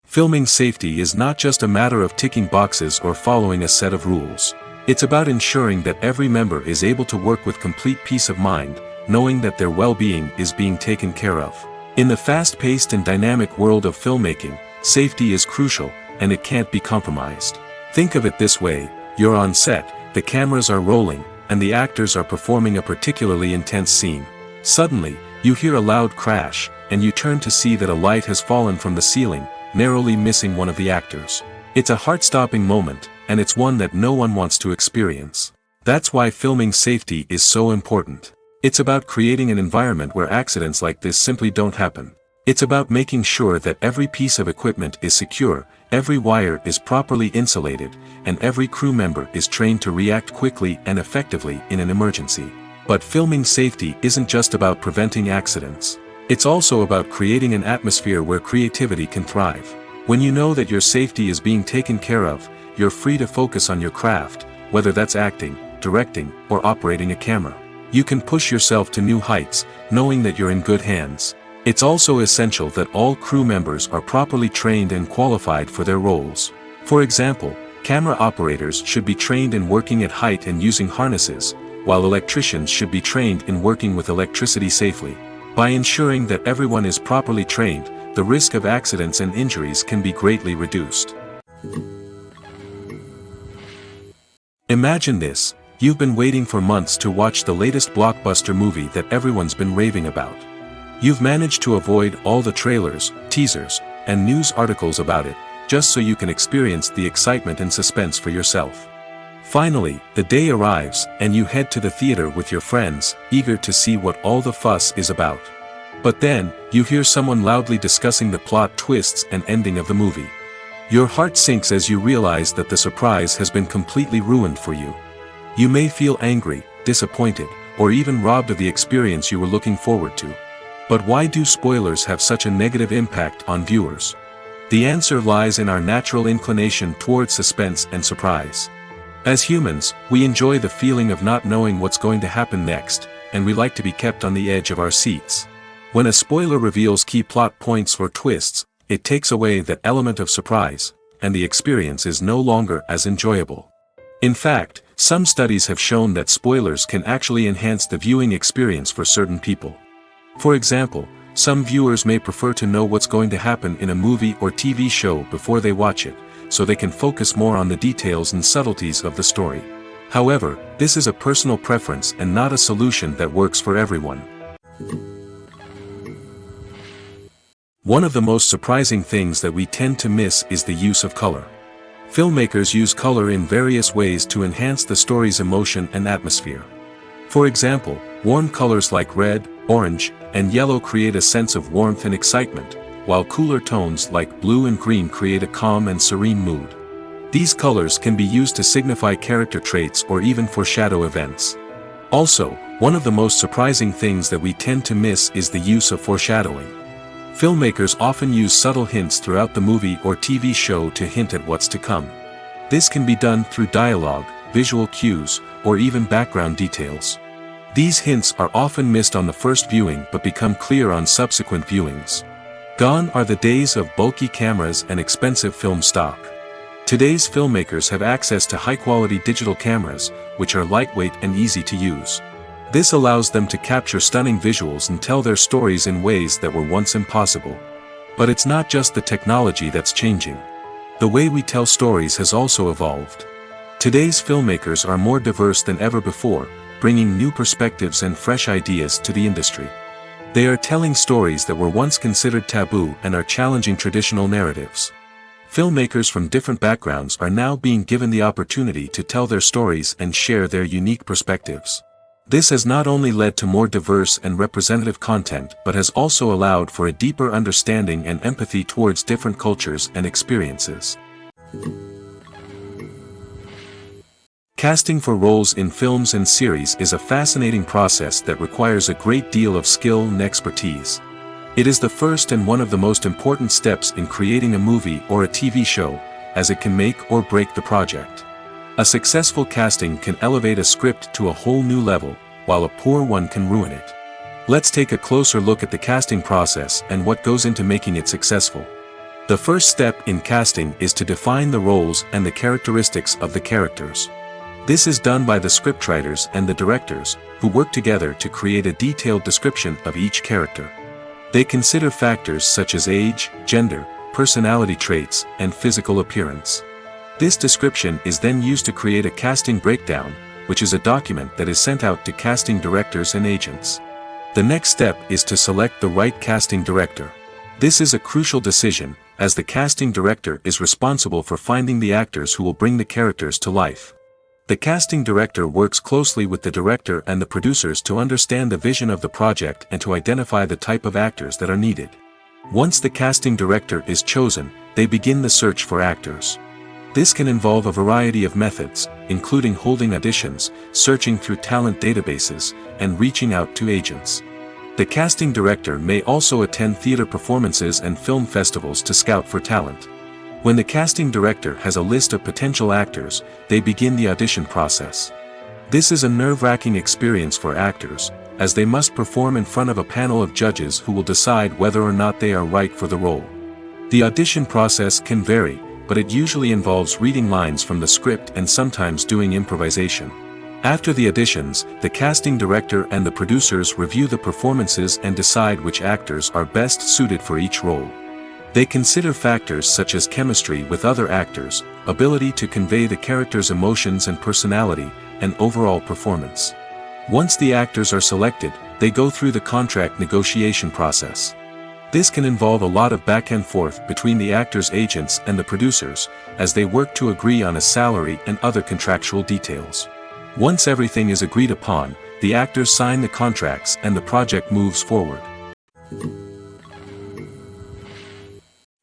Filming safety is not just a matter of ticking boxes or following a set of rules. It's about ensuring that every member is able to work with complete peace of mind, knowing that their well-being is being taken care of. In the fast-paced and dynamic world of filmmaking, safety is crucial, and it can't be compromised. Think of it this way: you're on set, the cameras are rolling, and the actors are performing a particularly intense scene. Suddenly, you hear a loud crash, and you turn to see that a light has fallen from the ceiling, narrowly missing one of the actors. It's a heart-stopping moment, and it's one that no one wants to experience. That's why filming safety is so important. It's about creating an environment where accidents like this simply don't happen. It's about making sure that every piece of equipment is secure, every wire is properly insulated, and every crew member is trained to react quickly and effectively in an emergency. But filming safety isn't just about preventing accidents. It's also about creating an atmosphere where creativity can thrive. When you know that your safety is being taken care of, you're free to focus on your craft, whether that's acting, directing, or operating a camera. You can push yourself to new heights, knowing that you're in good hands. It's also essential that all crew members are properly trained and qualified for their roles. For example, camera operators should be trained in working at height and using harnesses, while electricians should be trained in working with electricity safely. By ensuring that everyone is properly trained, the risk of accidents and injuries can be greatly reduced. Imagine this: you've been waiting for months to watch the latest blockbuster movie that everyone's been raving about. You've managed to avoid all the trailers, teasers, and news articles about it, just so you can experience the excitement and suspense for yourself. Finally, the day arrives, and you head to the theater with your friends, eager to see what all the fuss is about. But then, you hear someone loudly discussing the plot twists and ending of the movie. Your heart sinks as you realize that the surprise has been completely ruined for you. You may feel angry, disappointed, or even robbed of the experience you were looking forward to. But why do spoilers have such a negative impact on viewers? The answer lies in our natural inclination towards suspense and surprise. As humans, we enjoy the feeling of not knowing what's going to happen next, and we like to be kept on the edge of our seats. When a spoiler reveals key plot points or twists, it takes away that element of surprise, and the experience is no longer as enjoyable. In fact, some studies have shown that spoilers can actually enhance the viewing experience for certain people. For example, some viewers may prefer to know what's going to happen in a movie or TV show before they watch it, so they can focus more on the details and subtleties of the story. However, this is a personal preference and not a solution that works for everyone. One of the most surprising things that we tend to miss is the use of color. Filmmakers use color in various ways to enhance the story's emotion and atmosphere. For example, warm colors like red, orange, and yellow create a sense of warmth and excitement, while cooler tones like blue and green create a calm and serene mood. These colors can be used to signify character traits or even foreshadow events. Also, one of the most surprising things that we tend to miss is the use of foreshadowing. Filmmakers often use subtle hints throughout the movie or TV show to hint at what's to come. This can be done through dialogue, visual cues, or even background details. These hints are often missed on the first viewing but become clear on subsequent viewings. Gone are the days of bulky cameras and expensive film stock. Today's filmmakers have access to high-quality digital cameras, which are lightweight and easy to use. This allows them to capture stunning visuals and tell their stories in ways that were once impossible. But it's not just the technology that's changing. The way we tell stories has also evolved. Today's filmmakers are more diverse than ever before, bringing new perspectives and fresh ideas to the industry. They are telling stories that were once considered taboo and are challenging traditional narratives. Filmmakers from different backgrounds are now being given the opportunity to tell their stories and share their unique perspectives. This has not only led to more diverse and representative content but has also allowed for a deeper understanding and empathy towards different cultures and experiences. Casting for roles in films and series is a fascinating process that requires a great deal of skill and expertise. It is the first and one of the most important steps in creating a movie or a TV show, as it can make or break the project. A successful casting can elevate a script to a whole new level, while a poor one can ruin it. Let's take a closer look at the casting process and what goes into making it successful. The first step in casting is to define the roles and the characteristics of the characters. This is done by the scriptwriters and the directors, who work together to create a detailed description of each character. They consider factors such as age, gender, personality traits, and physical appearance. This description is then used to create a casting breakdown, which is a document that is sent out to casting directors and agents. The next step is to select the right casting director. This is a crucial decision, as the casting director is responsible for finding the actors who will bring the characters to life. The casting director works closely with the director and the producers to understand the vision of the project and to identify the type of actors that are needed. Once the casting director is chosen, they begin the search for actors. This can involve a variety of methods, including holding auditions, searching through talent databases, and reaching out to agents. The casting director may also attend theater performances and film festivals to scout for talent. When the casting director has a list of potential actors, they begin the audition process. This is a nerve-wracking experience for actors, as they must perform in front of a panel of judges who will decide whether or not they are right for the role. The audition process can vary, but it usually involves reading lines from the script and sometimes doing improvisation. After the auditions, the casting director and the producers review the performances and decide which actors are best suited for each role. They consider factors such as chemistry with other actors, ability to convey the character's emotions and personality, and overall performance. Once the actors are selected, they go through the contract negotiation process. This can involve a lot of back and forth between the actors' agents and the producers, as they work to agree on a salary and other contractual details. Once everything is agreed upon, the actors sign the contracts and the project moves forward.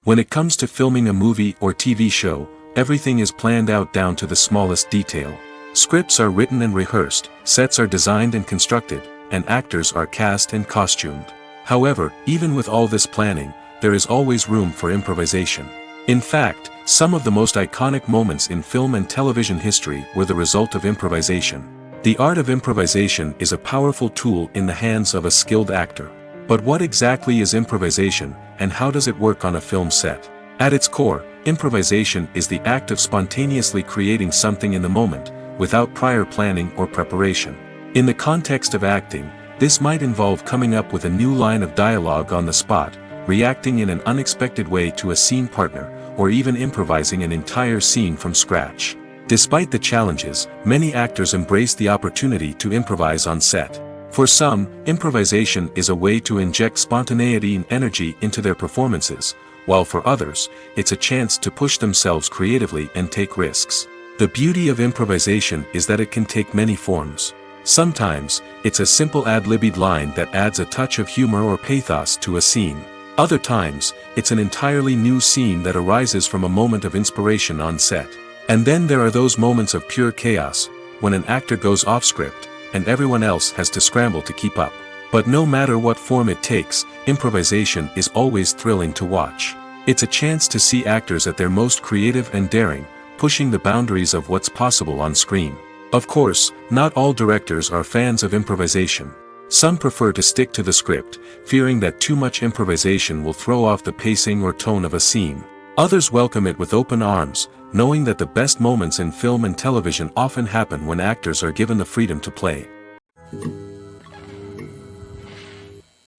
When it comes to filming a movie or TV show, everything is planned out down to the smallest detail. Scripts are written and rehearsed, sets are designed and constructed, and actors are cast and costumed. However, even with all this planning, there is always room for improvisation. In fact, some of the most iconic moments in film and television history were the result of improvisation. The art of improvisation is a powerful tool in the hands of a skilled actor. But what exactly is improvisation, and how does it work on a film set? At its core, improvisation is the act of spontaneously creating something in the moment, without prior planning or preparation. In the context of acting, this might involve coming up with a new line of dialogue on the spot, reacting in an unexpected way to a scene partner, or even improvising an entire scene from scratch. Despite the challenges, many actors embrace the opportunity to improvise on set. For some, improvisation is a way to inject spontaneity and energy into their performances, while for others, it's a chance to push themselves creatively and take risks. The beauty of improvisation is that it can take many forms. Sometimes, it's a simple ad-libbed line that adds a touch of humor or pathos to a scene. Other times, it's an entirely new scene that arises from a moment of inspiration on set. And then there are those moments of pure chaos, when an actor goes off script, and everyone else has to scramble to keep up. But no matter what form it takes, improvisation is always thrilling to watch. It's a chance to see actors at their most creative and daring, pushing the boundaries of what's possible on screen. Of course, not all directors are fans of improvisation. Some prefer to stick to the script, fearing that too much improvisation will throw off the pacing or tone of a scene. Others welcome it with open arms, knowing that the best moments in film and television often happen when actors are given the freedom to play.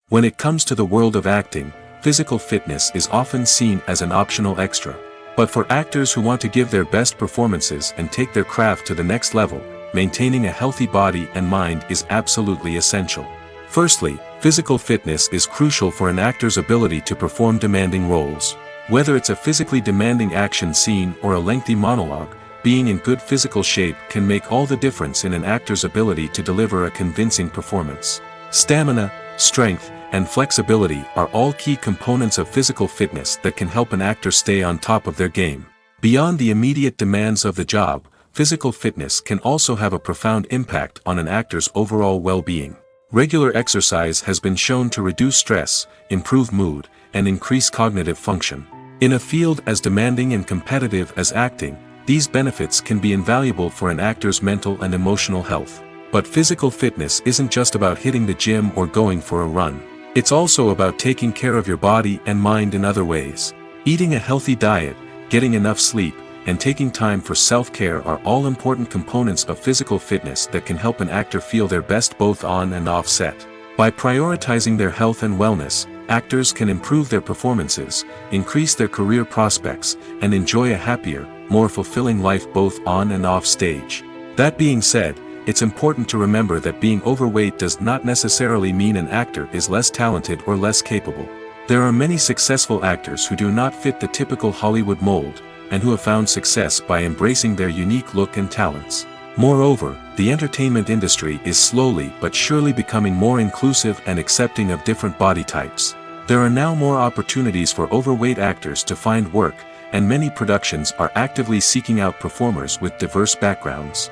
When it comes to the world of acting, physical fitness is often seen as an optional extra. But for actors who want to give their best performances and take their craft to the next level, maintaining a healthy body and mind is absolutely essential. Firstly, physical fitness is crucial for an actor's ability to perform demanding roles. Whether it's a physically demanding action scene or a lengthy monologue, being in good physical shape can make all the difference in an actor's ability to deliver a convincing performance. Stamina, strength, and flexibility are all key components of physical fitness that can help an actor stay on top of their game. Beyond the immediate demands of the job, physical fitness can also have a profound impact on an actor's overall well-being. Regular exercise has been shown to reduce stress, improve mood, and increase cognitive function. In a field as demanding and competitive as acting, these benefits can be invaluable for an actor's mental and emotional health. But physical fitness isn't just about hitting the gym or going for a run. It's also about taking care of your body and mind in other ways. Eating a healthy diet, getting enough sleep, and taking time for self-care are all important components of physical fitness that can help an actor feel their best both on and off set. By prioritizing their health and wellness, actors can improve their performances, increase their career prospects, and enjoy a happier, more fulfilling life both on and off stage. That being said, it's important to remember that being overweight does not necessarily mean an actor is less talented or less capable. There are many successful actors who do not fit the typical Hollywood mold, and who have found success by embracing their unique look and talents. Moreover, the entertainment industry is slowly but surely becoming more inclusive and accepting of different body types. There are now more opportunities for overweight actors to find work, and many productions are actively seeking out performers with diverse backgrounds.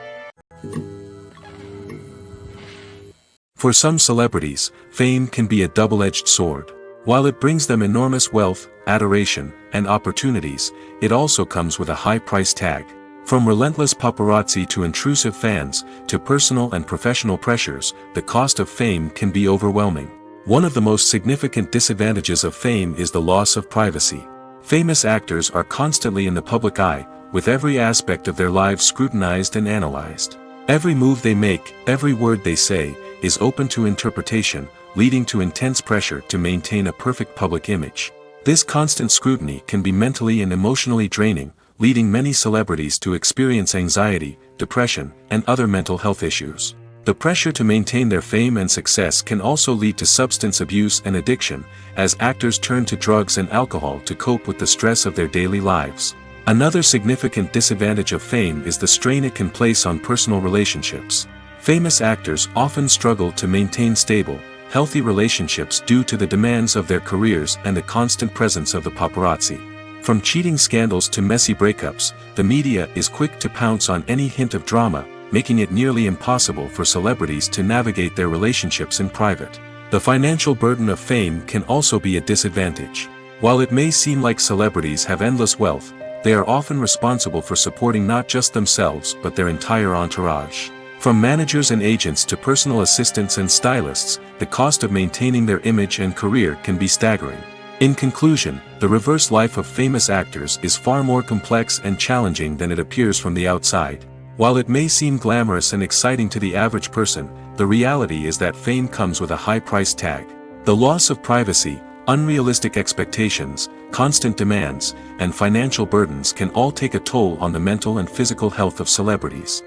For some celebrities, fame can be a double-edged sword. While it brings them enormous wealth, adoration, and opportunities, it also comes with a high price tag. From relentless paparazzi to intrusive fans, to personal and professional pressures, the cost of fame can be overwhelming. One of the most significant disadvantages of fame is the loss of privacy. Famous actors are constantly in the public eye, with every aspect of their lives scrutinized and analyzed. Every move they make, every word they say, is open to interpretation, leading to intense pressure to maintain a perfect public image. This constant scrutiny can be mentally and emotionally draining, leading many celebrities to experience anxiety, depression, and other mental health issues. The pressure to maintain their fame and success can also lead to substance abuse and addiction, as actors turn to drugs and alcohol to cope with the stress of their daily lives. Another significant disadvantage of fame is the strain it can place on personal relationships. Famous actors often struggle to maintain stable, healthy relationships due to the demands of their careers and the constant presence of the paparazzi. From cheating scandals to messy breakups, the media is quick to pounce on any hint of drama, making it nearly impossible for celebrities to navigate their relationships in private. The financial burden of fame can also be a disadvantage. While it may seem like celebrities have endless wealth, they are often responsible for supporting not just themselves but their entire entourage. From managers and agents to personal assistants and stylists, the cost of maintaining their image and career can be staggering. In conclusion, the reverse life of famous actors is far more complex and challenging than it appears from the outside. While it may seem glamorous and exciting to the average person, the reality is that fame comes with a high price tag. The loss of privacy, unrealistic expectations, constant demands, and financial burdens can all take a toll on the mental and physical health of celebrities.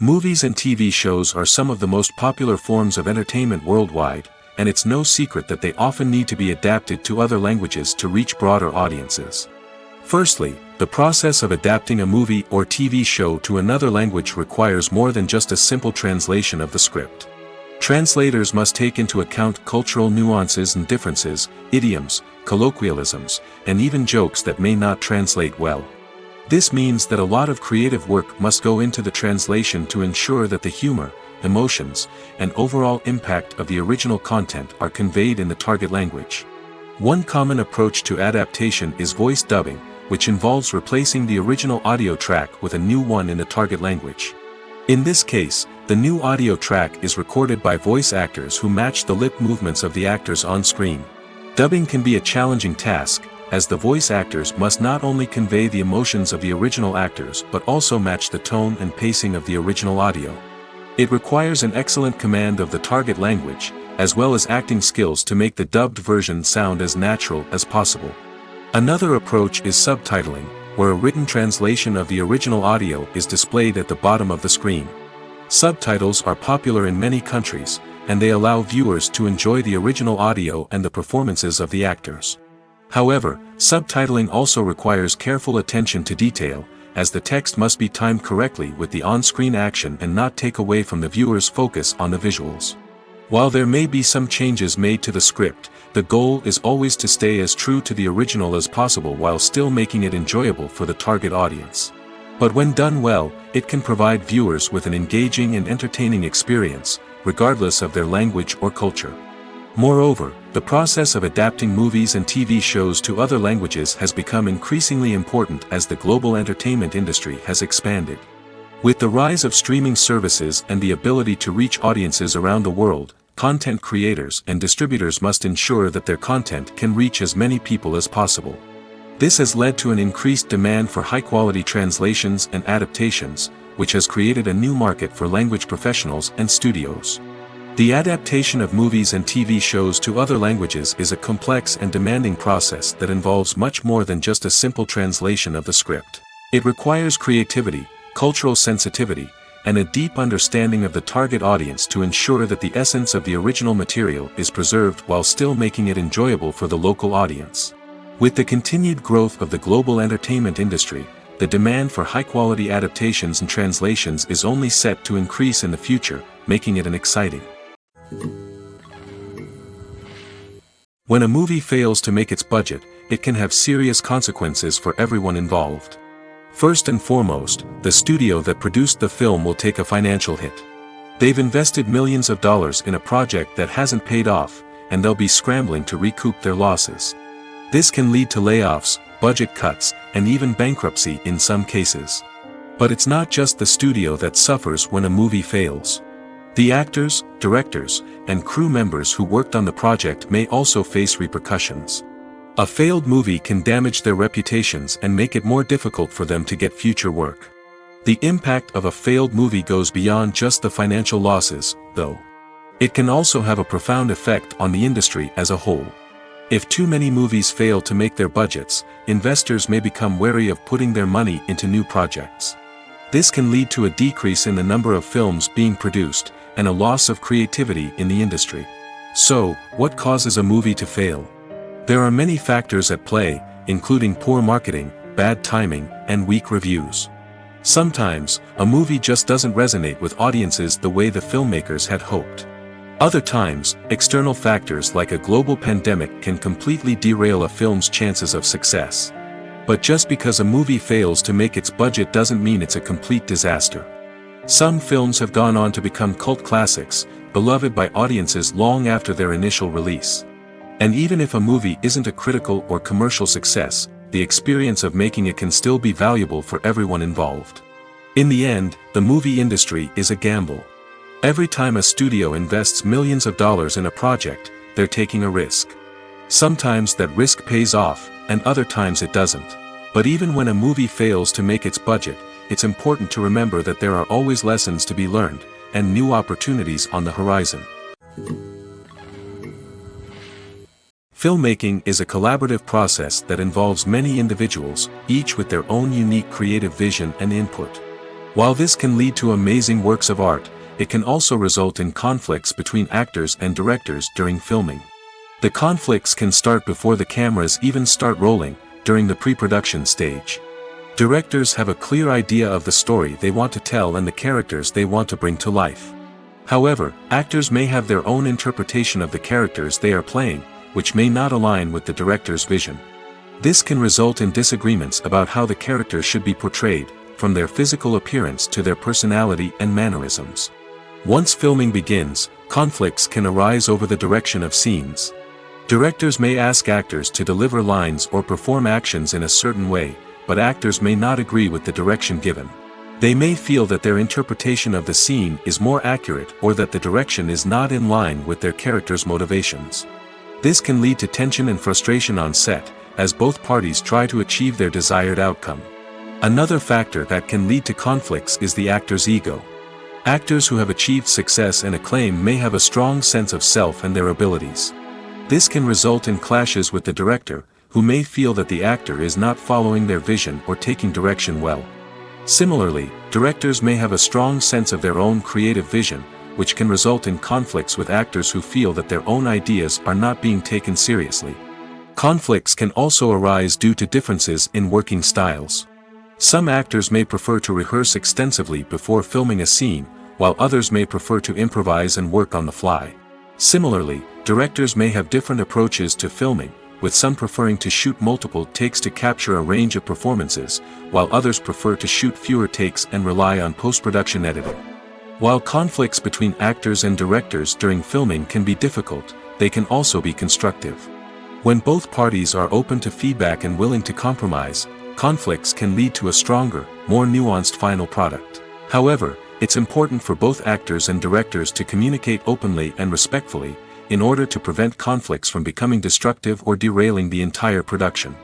Movies and TV shows are some of the most popular forms of entertainment worldwide, and it's no secret that they often need to be adapted to other languages to reach broader audiences. Firstly, the process of adapting a movie or TV show to another language requires more than just a simple translation of the script. Translators must take into account cultural nuances and differences, idioms, colloquialisms, and even jokes that may not translate well. This means that a lot of creative work must go into the translation to ensure that the humor, emotions, and overall impact of the original content are conveyed in the target language. One common approach to adaptation is voice dubbing, which involves replacing the original audio track with a new one in the target language. In this case, the new audio track is recorded by voice actors who match the lip movements of the actors on screen. Dubbing can be a challenging task, as the voice actors must not only convey the emotions of the original actors but also match the tone and pacing of the original audio. It requires an excellent command of the target language, as well as acting skills to make the dubbed version sound as natural as possible. Another approach is subtitling, where a written translation of the original audio is displayed at the bottom of the screen. Subtitles are popular in many countries, and they allow viewers to enjoy the original audio and the performances of the actors. However, subtitling also requires careful attention to detail, as the text must be timed correctly with the on-screen action and not take away from the viewer's focus on the visuals. While there may be some changes made to the script, the goal is always to stay as true to the original as possible while still making it enjoyable for the target audience. But when done well, it can provide viewers with an engaging and entertaining experience, regardless of their language or culture. Moreover, the process of adapting movies and TV shows to other languages has become increasingly important as the global entertainment industry has expanded. With the rise of streaming services and the ability to reach audiences around the world, content creators and distributors must ensure that their content can reach as many people as possible. This has led to an increased demand for high-quality translations and adaptations, which has created a new market for language professionals and studios. The adaptation of movies and TV shows to other languages is a complex and demanding process that involves much more than just a simple translation of the script. It requires creativity, cultural sensitivity, and a deep understanding of the target audience to ensure that the essence of the original material is preserved while still making it enjoyable for the local audience. With the continued growth of the global entertainment industry, the demand for high-quality adaptations and translations is only set to increase in the future, making it exciting. When a movie fails to make its budget, it can have serious consequences for everyone involved. First and foremost, the studio that produced the film will take a financial hit. They've invested millions of dollars in a project that hasn't paid off, and they'll be scrambling to recoup their losses. This can lead to layoffs, budget cuts, and even bankruptcy in some cases. But it's not just the studio that suffers when a movie fails. The actors, directors, and crew members who worked on the project may also face repercussions. A failed movie can damage their reputations and make it more difficult for them to get future work. The impact of a failed movie goes beyond just the financial losses, though. It can also have a profound effect on the industry as a whole. If too many movies fail to make their budgets, investors may become wary of putting their money into new projects. This can lead to a decrease in the number of films being produced, and a loss of creativity in the industry. So, what causes a movie to fail? There are many factors at play, including poor marketing, bad timing, and weak reviews. Sometimes, a movie just doesn't resonate with audiences the way the filmmakers had hoped. Other times, external factors like a global pandemic can completely derail a film's chances of success. But just because a movie fails to make its budget doesn't mean it's a complete disaster. Some films have gone on to become cult classics, beloved by audiences long after their initial release. And even if a movie isn't a critical or commercial success, the experience of making it can still be valuable for everyone involved. In the end, the movie industry is a gamble. Every time a studio invests millions of dollars in a project, they're taking a risk. Sometimes that risk pays off, and other times it doesn't. But even when a movie fails to make its budget, it's important to remember that there are always lessons to be learned, and new opportunities on the horizon. Filmmaking is a collaborative process that involves many individuals, each with their own unique creative vision and input. While this can lead to amazing works of art, it can also result in conflicts between actors and directors during filming. The conflicts can start before the cameras even start rolling, during the pre-production stage. Directors have a clear idea of the story they want to tell and the characters they want to bring to life. However, actors may have their own interpretation of the characters they are playing, which may not align with the director's vision. This can result in disagreements about how the characters should be portrayed, from their physical appearance to their personality and mannerisms. Once filming begins, conflicts can arise over the direction of scenes. Directors may ask actors to deliver lines or perform actions in a certain way, but actors may not agree with the direction given. They may feel that their interpretation of the scene is more accurate or that the direction is not in line with their character's motivations. This can lead to tension and frustration on set, as both parties try to achieve their desired outcome. Another factor that can lead to conflicts is the actor's ego. Actors who have achieved success and acclaim may have a strong sense of self and their abilities. This can result in clashes with the director, who may feel that the actor is not following their vision or taking direction well. Similarly, directors may have a strong sense of their own creative vision, which can result in conflicts with actors who feel that their own ideas are not being taken seriously. Conflicts can also arise due to differences in working styles. Some actors may prefer to rehearse extensively before filming a scene, while others may prefer to improvise and work on the fly. Similarly, directors may have different approaches to filming, with some preferring to shoot multiple takes to capture a range of performances, while others prefer to shoot fewer takes and rely on post-production editing. While conflicts between actors and directors during filming can be difficult, they can also be constructive. When both parties are open to feedback and willing to compromise, conflicts can lead to a stronger, more nuanced final product. However, it's important for both actors and directors to communicate openly and respectfully, in order to prevent conflicts from becoming destructive or derailing the entire production.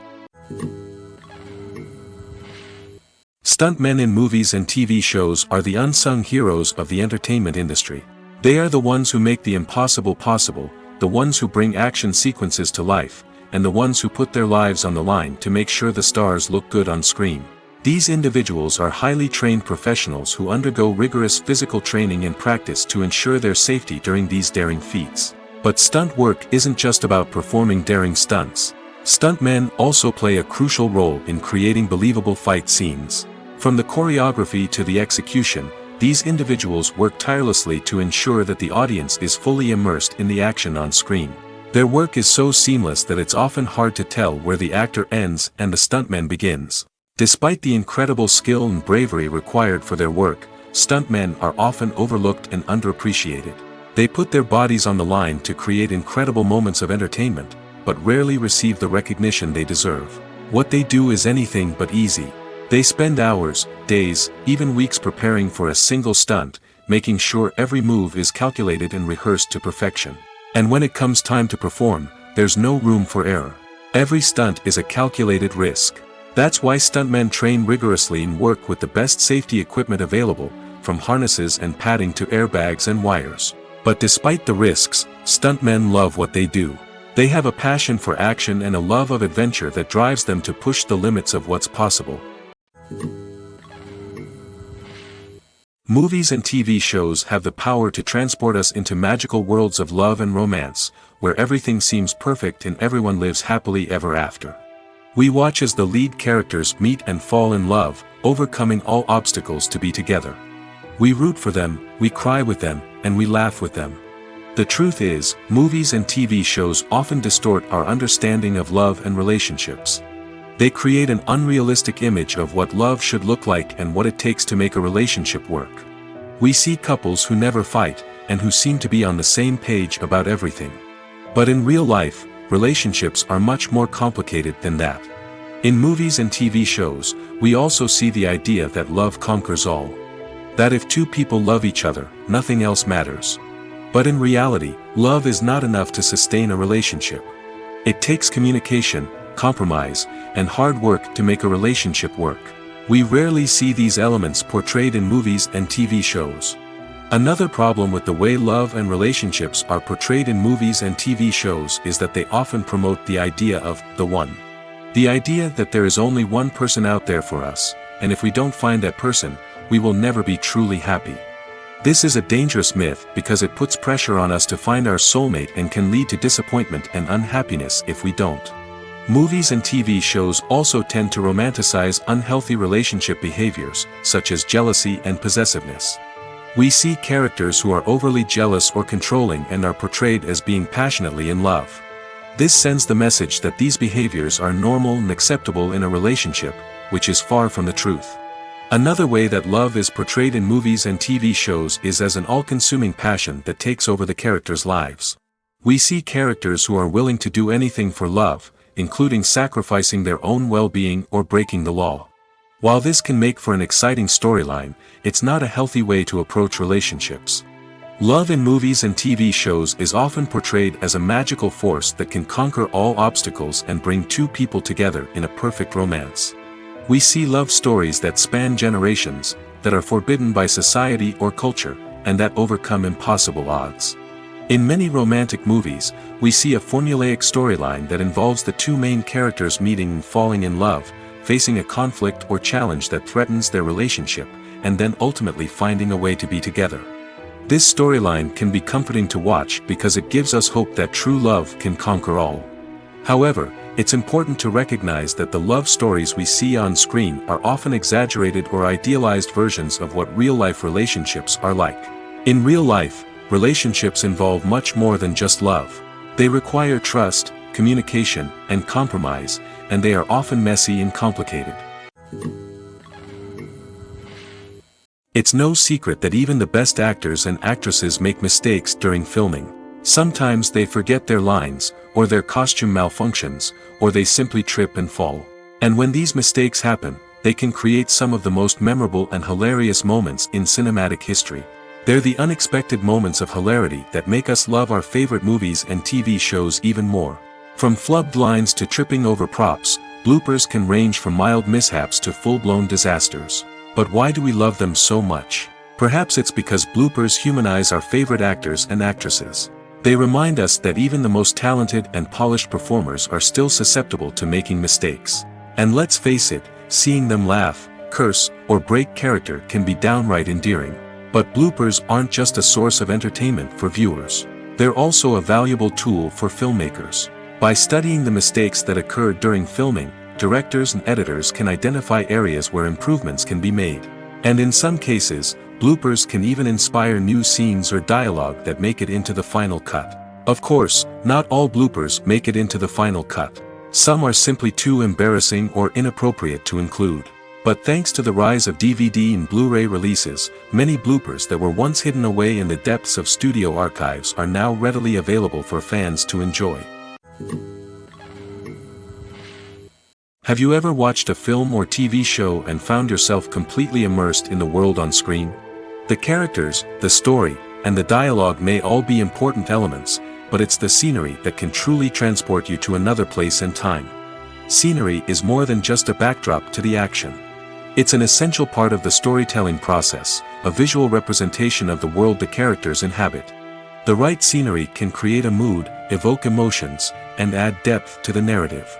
Stuntmen in movies and TV shows are the unsung heroes of the entertainment industry. They are the ones who make the impossible possible, the ones who bring action sequences to life, and the ones who put their lives on the line to make sure the stars look good on screen. These individuals are highly trained professionals who undergo rigorous physical training and practice to ensure their safety during these daring feats. But stunt work isn't just about performing daring stunts. Stuntmen also play a crucial role in creating believable fight scenes. From the choreography to the execution, these individuals work tirelessly to ensure that the audience is fully immersed in the action on screen. Their work is so seamless that it's often hard to tell where the actor ends and the stuntman begins. Despite the incredible skill and bravery required for their work, stuntmen are often overlooked and underappreciated. They put their bodies on the line to create incredible moments of entertainment, but rarely receive the recognition they deserve. What they do is anything but easy. They spend hours, days, even weeks preparing for a single stunt, making sure every move is calculated and rehearsed to perfection. And when it comes time to perform, there's no room for error. Every stunt is a calculated risk. That's why stuntmen train rigorously and work with the best safety equipment available, from harnesses and padding to airbags and wires. But despite the risks, stuntmen love what they do. They have a passion for action and a love of adventure that drives them to push the limits of what's possible. Movies and TV shows have the power to transport us into magical worlds of love and romance, where everything seems perfect and everyone lives happily ever after. We watch as the lead characters meet and fall in love, overcoming all obstacles to be together. We root for them, we cry with them, and we laugh with them. The truth is, movies and TV shows often distort our understanding of love and relationships. They create an unrealistic image of what love should look like and what it takes to make a relationship work. We see couples who never fight, and who seem to be on the same page about everything. But in real life, relationships are much more complicated than that. In movies and TV shows, we also see the idea that love conquers all. That if two people love each other, nothing else matters. But in reality, love is not enough to sustain a relationship. It takes communication, compromise, and hard work to make a relationship work. We rarely see these elements portrayed in movies and TV shows. Another problem with the way love and relationships are portrayed in movies and TV shows is that they often promote the idea of the one. The idea that there is only one person out there for us, and if we don't find that person, we will never be truly happy. This is a dangerous myth because it puts pressure on us to find our soulmate and can lead to disappointment and unhappiness if we don't. Movies and TV shows also tend to romanticize unhealthy relationship behaviors, such as jealousy and possessiveness. We see characters who are overly jealous or controlling and are portrayed as being passionately in love. This sends the message that these behaviors are normal and acceptable in a relationship, which is far from the truth. Another way that love is portrayed in movies and TV shows is as an all-consuming passion that takes over the characters' lives. We see characters who are willing to do anything for love, including sacrificing their own well-being or breaking the law. While this can make for an exciting storyline, it's not a healthy way to approach relationships. Love in movies and TV shows is often portrayed as a magical force that can conquer all obstacles and bring two people together in a perfect romance. We see love stories that span generations, that are forbidden by society or culture, and that overcome impossible odds. In many romantic movies, we see a formulaic storyline that involves the two main characters meeting and falling in love, facing a conflict or challenge that threatens their relationship, and then ultimately finding a way to be together. This storyline can be comforting to watch because it gives us hope that true love can conquer all. However, it's important to recognize that the love stories we see on screen are often exaggerated or idealized versions of what real-life relationships are like. In real life, relationships involve much more than just love. They require trust, communication, and compromise, and they are often messy and complicated. It's no secret that even the best actors and actresses make mistakes during filming. Sometimes they forget their lines, or their costume malfunctions, or they simply trip and fall. And when these mistakes happen, they can create some of the most memorable and hilarious moments in cinematic history. They're the unexpected moments of hilarity that make us love our favorite movies and TV shows even more. From flubbed lines to tripping over props, bloopers can range from mild mishaps to full-blown disasters. But why do we love them so much? Perhaps it's because bloopers humanize our favorite actors and actresses. They remind us that even the most talented and polished performers are still susceptible to making mistakes. And let's face it, seeing them laugh, curse, or break character can be downright endearing. But bloopers aren't just a source of entertainment for viewers. They're also a valuable tool for filmmakers. By studying the mistakes that occur during filming, directors and editors can identify areas where improvements can be made. And in some cases, bloopers can even inspire new scenes or dialogue that make it into the final cut. Of course, not all bloopers make it into the final cut. Some are simply too embarrassing or inappropriate to include. But thanks to the rise of DVD and Blu-ray releases, many bloopers that were once hidden away in the depths of studio archives are now readily available for fans to enjoy. Have you ever watched a film or TV show and found yourself completely immersed in the world on screen? The characters, the story, and the dialogue may all be important elements, but it's the scenery that can truly transport you to another place and time. Scenery is more than just a backdrop to the action. It's an essential part of the storytelling process, a visual representation of the world the characters inhabit. The right scenery can create a mood, evoke emotions, and add depth to the narrative.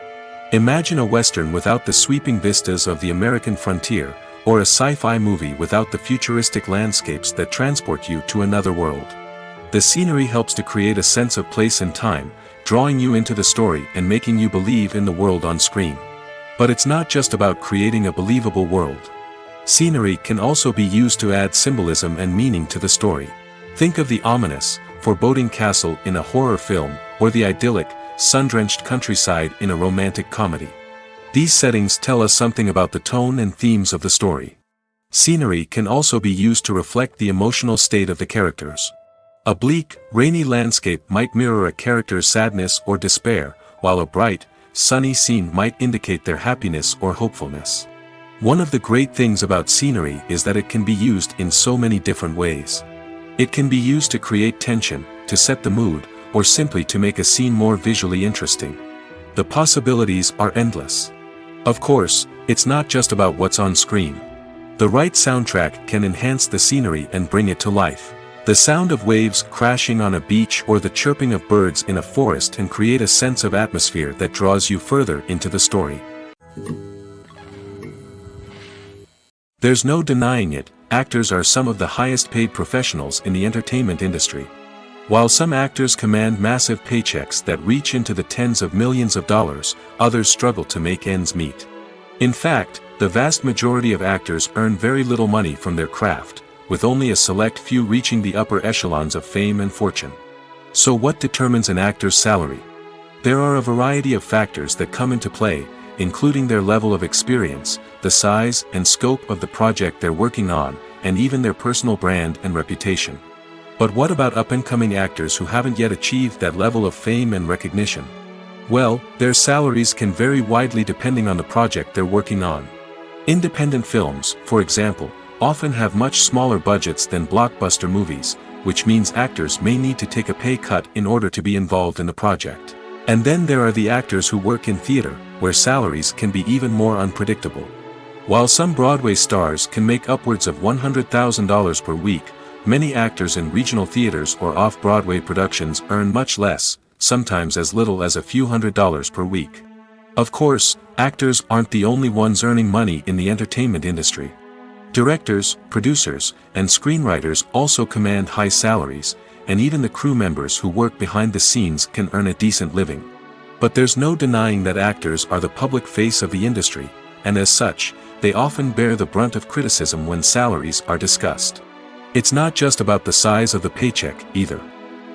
Imagine a Western without the sweeping vistas of the American frontier, or a sci-fi movie without the futuristic landscapes that transport you to another world. The scenery helps to create a sense of place and time, drawing you into the story and making you believe in the world on screen. But it's not just about creating a believable world. Scenery can also be used to add symbolism and meaning to the story. Think of the ominous, foreboding castle in a horror film, or the idyllic, sun-drenched countryside in a romantic comedy. These settings tell us something about the tone and themes of the story. Scenery can also be used to reflect the emotional state of the characters. A bleak, rainy landscape might mirror a character's sadness or despair, while a bright, sunny scene might indicate their happiness or hopefulness. One of the great things about scenery is that it can be used in so many different ways. It can be used to create tension, to set the mood, or simply to make a scene more visually interesting. The possibilities are endless. Of course, it's not just about what's on screen. The right soundtrack can enhance the scenery and bring it to life. The sound of waves crashing on a beach or the chirping of birds in a forest can create a sense of atmosphere that draws you further into the story. There's no denying it, actors are some of the highest paid professionals in the entertainment industry. While some actors command massive paychecks that reach into the tens of millions of dollars, others struggle to make ends meet. In fact, the vast majority of actors earn very little money from their craft, with only a select few reaching the upper echelons of fame and fortune. So what determines an actor's salary? There are a variety of factors that come into play, including their level of experience, the size and scope of the project they're working on, and even their personal brand and reputation. But what about up-and-coming actors who haven't yet achieved that level of fame and recognition? Well, their salaries can vary widely depending on the project they're working on. Independent films, for example, often have much smaller budgets than blockbuster movies, which means actors may need to take a pay cut in order to be involved in the project. And then there are the actors who work in theater, where salaries can be even more unpredictable. While some Broadway stars can make upwards of $100,000 per week, many actors in regional theaters or off-Broadway productions earn much less, sometimes as little as a few $100s per week. Of course, actors aren't the only ones earning money in the entertainment industry. Directors, producers, and screenwriters also command high salaries, and even the crew members who work behind the scenes can earn a decent living. But there's no denying that actors are the public face of the industry, and as such, they often bear the brunt of criticism when salaries are discussed. It's not just about the size of the paycheck, either.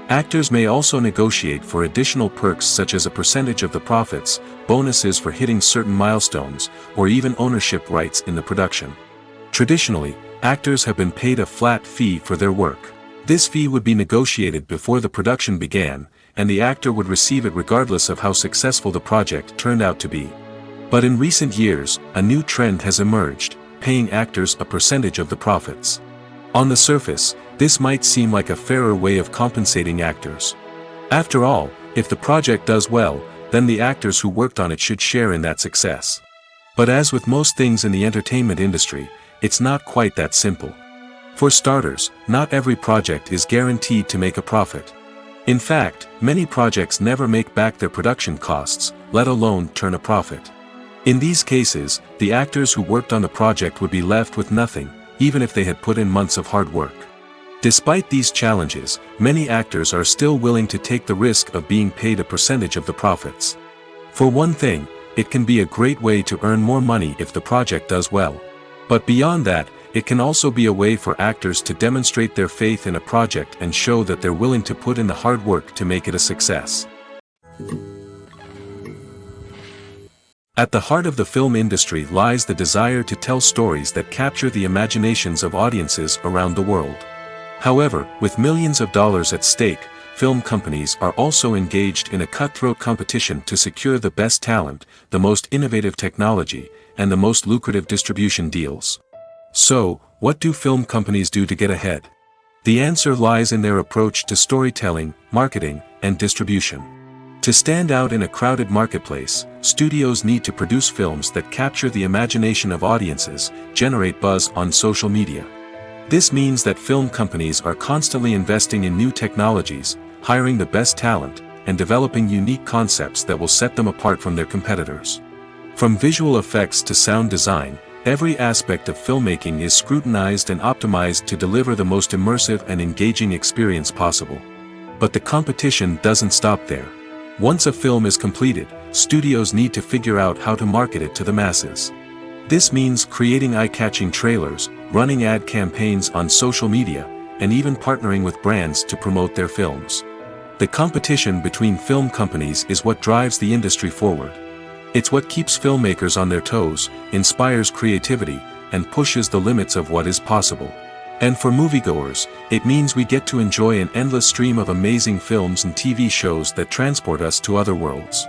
Actors may also negotiate for additional perks such as a percentage of the profits, bonuses for hitting certain milestones, or even ownership rights in the production. Traditionally, actors have been paid a flat fee for their work. This fee would be negotiated before the production began, and the actor would receive it regardless of how successful the project turned out to be. But in recent years, a new trend has emerged, paying actors a percentage of the profits. On the surface, this might seem like a fairer way of compensating actors. After all, if the project does well, then the actors who worked on it should share in that success. But as with most things in the entertainment industry, it's not quite that simple. For starters, not every project is guaranteed to make a profit. In fact, many projects never make back their production costs, let alone turn a profit. In these cases, the actors who worked on the project would be left with nothing, even if they had put in months of hard work. Despite these challenges, many actors are still willing to take the risk of being paid a percentage of the profits. For one thing, it can be a great way to earn more money if the project does well. But beyond that, it can also be a way for actors to demonstrate their faith in a project and show that they're willing to put in the hard work to make it a success. At the heart of the film industry lies the desire to tell stories that capture the imaginations of audiences around the world. However, with millions of dollars at stake, film companies are also engaged in a cutthroat competition to secure the best talent, the most innovative technology, and the most lucrative distribution deals. So, what do film companies do to get ahead? The answer lies in their approach to storytelling, marketing, and distribution. To stand out in a crowded marketplace, studios need to produce films that capture the imagination of audiences, generate buzz on social media. This means that film companies are constantly investing in new technologies, hiring the best talent, and developing unique concepts that will set them apart from their competitors. From visual effects to sound design, every aspect of filmmaking is scrutinized and optimized to deliver the most immersive and engaging experience possible. But the competition doesn't stop there. Once a film is completed, studios need to figure out how to market it to the masses. This means creating eye-catching trailers, running ad campaigns on social media, and even partnering with brands to promote their films. The competition between film companies is what drives the industry forward. It's what keeps filmmakers on their toes, inspires creativity, and pushes the limits of what is possible. And for moviegoers, it means we get to enjoy an endless stream of amazing films and TV shows that transport us to other worlds.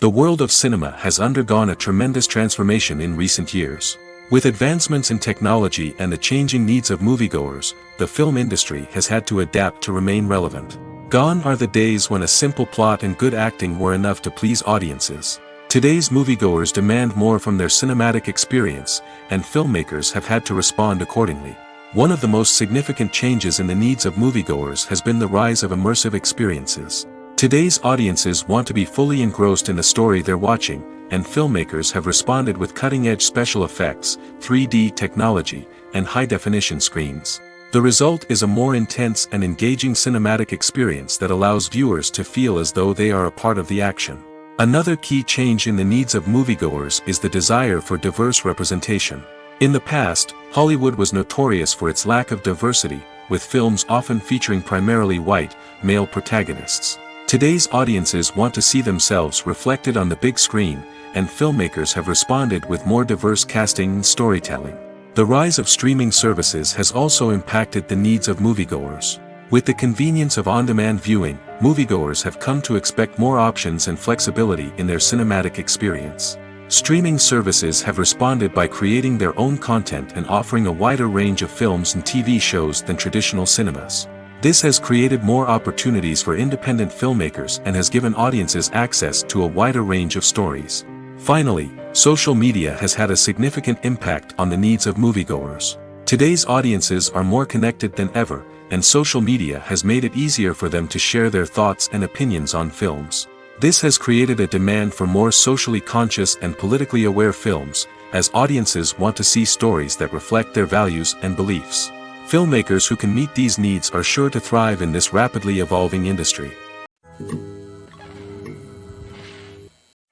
The world of cinema has undergone a tremendous transformation in recent years. With advancements in technology and the changing needs of moviegoers, the film industry has had to adapt to remain relevant. Gone are the days when a simple plot and good acting were enough to please audiences. Today's moviegoers demand more from their cinematic experience, and filmmakers have had to respond accordingly. One of the most significant changes in the needs of moviegoers has been the rise of immersive experiences. Today's audiences want to be fully engrossed in the story they're watching, and filmmakers have responded with cutting-edge special effects, 3D technology, and high-definition screens. The result is a more intense and engaging cinematic experience that allows viewers to feel as though they are a part of the action. Another key change in the needs of moviegoers is the desire for diverse representation. In the past, Hollywood was notorious for its lack of diversity, with films often featuring primarily white, male protagonists. Today's audiences want to see themselves reflected on the big screen, and filmmakers have responded with more diverse casting and storytelling. The rise of streaming services has also impacted the needs of moviegoers. With the convenience of on-demand viewing, moviegoers have come to expect more options and flexibility in their cinematic experience. Streaming services have responded by creating their own content and offering a wider range of films and TV shows than traditional cinemas. This has created more opportunities for independent filmmakers and has given audiences access to a wider range of stories. Finally, social media has had a significant impact on the needs of moviegoers. Today's audiences are more connected than ever, and social media has made it easier for them to share their thoughts and opinions on films. This has created a demand for more socially conscious and politically aware films, as audiences want to see stories that reflect their values and beliefs. Filmmakers who can meet these needs are sure to thrive in this rapidly evolving industry.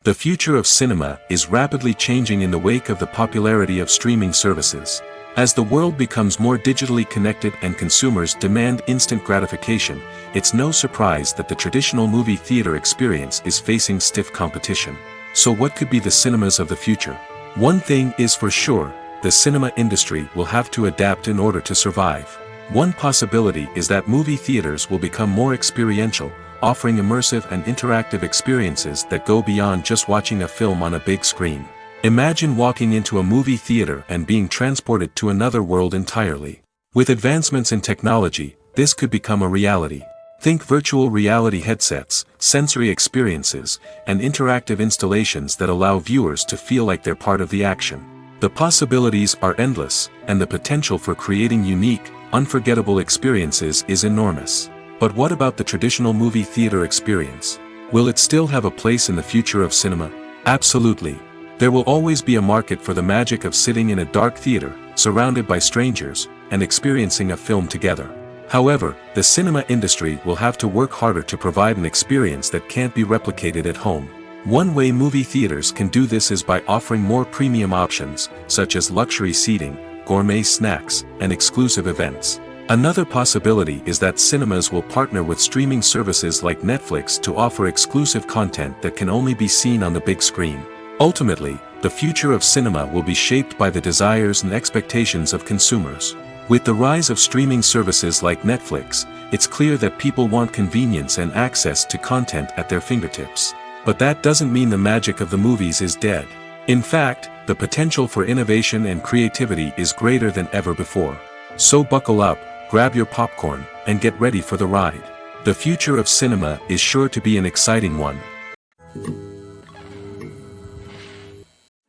The future of cinema is rapidly changing in the wake of the popularity of streaming services. As the world becomes more digitally connected and consumers demand instant gratification, it's no surprise that the traditional movie theater experience is facing stiff competition. So what could be the cinemas of the future? One thing is for sure, the cinema industry will have to adapt in order to survive. One possibility is that movie theaters will become more experiential, offering immersive and interactive experiences that go beyond just watching a film on a big screen. Imagine walking into a movie theater and being transported to another world entirely. With advancements in technology, this could become a reality. Think virtual reality headsets, sensory experiences, and interactive installations that allow viewers to feel like they're part of the action. The possibilities are endless, and the potential for creating unique, unforgettable experiences is enormous. But what about the traditional movie theater experience? Will it still have a place in the future of cinema? Absolutely. There will always be a market for the magic of sitting in a dark theater, surrounded by strangers, and experiencing a film together. However, the cinema industry will have to work harder to provide an experience that can't be replicated at home. One way movie theaters can do this is by offering more premium options, such as luxury seating, gourmet snacks, and exclusive events. Another possibility is that cinemas will partner with streaming services like Netflix to offer exclusive content that can only be seen on the big screen. Ultimately, the future of cinema will be shaped by the desires and expectations of consumers. With the rise of streaming services like Netflix, it's clear that people want convenience and access to content at their fingertips. But that doesn't mean the magic of the movies is dead. In fact, the potential for innovation and creativity is greater than ever before. So buckle up, grab your popcorn, and get ready for the ride. The future of cinema is sure to be an exciting one.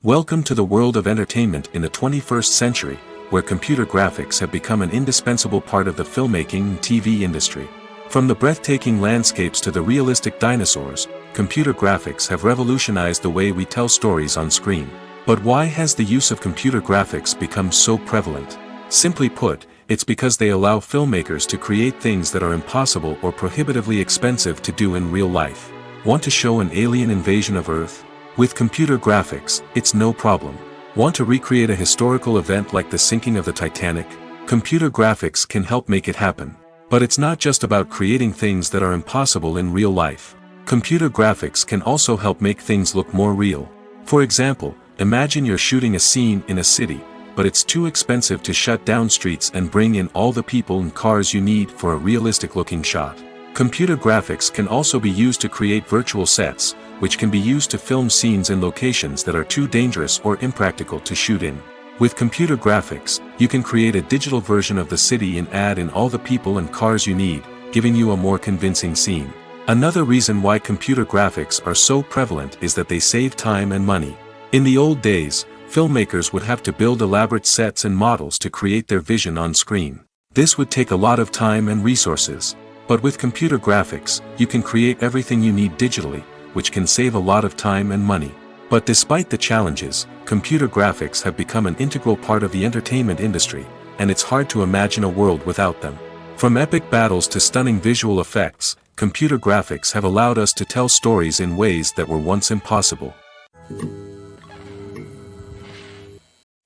Welcome to the world of entertainment in the 21st century, where computer graphics have become an indispensable part of the filmmaking and TV industry. From the breathtaking landscapes to the realistic dinosaurs, computer graphics have revolutionized the way we tell stories on screen. But why has the use of computer graphics become so prevalent? Simply put, it's because they allow filmmakers to create things that are impossible or prohibitively expensive to do in real life. Want to show an alien invasion of Earth? With computer graphics, it's no problem. Want to recreate a historical event like the sinking of the Titanic? Computer graphics can help make it happen. But it's not just about creating things that are impossible in real life. Computer graphics can also help make things look more real. For example, imagine you're shooting a scene in a city, but it's too expensive to shut down streets and bring in all the people and cars you need for a realistic-looking shot. Computer graphics can also be used to create virtual sets, which can be used to film scenes in locations that are too dangerous or impractical to shoot in. With computer graphics, you can create a digital version of the city and add in all the people and cars you need, giving you a more convincing scene. Another reason why computer graphics are so prevalent is that they save time and money. In the old days, filmmakers would have to build elaborate sets and models to create their vision on screen. This would take a lot of time and resources. But with computer graphics, you can create everything you need digitally, which can save a lot of time and money. But despite the challenges, computer graphics have become an integral part of the entertainment industry, and it's hard to imagine a world without them. From epic battles to stunning visual effects, computer graphics have allowed us to tell stories in ways that were once impossible.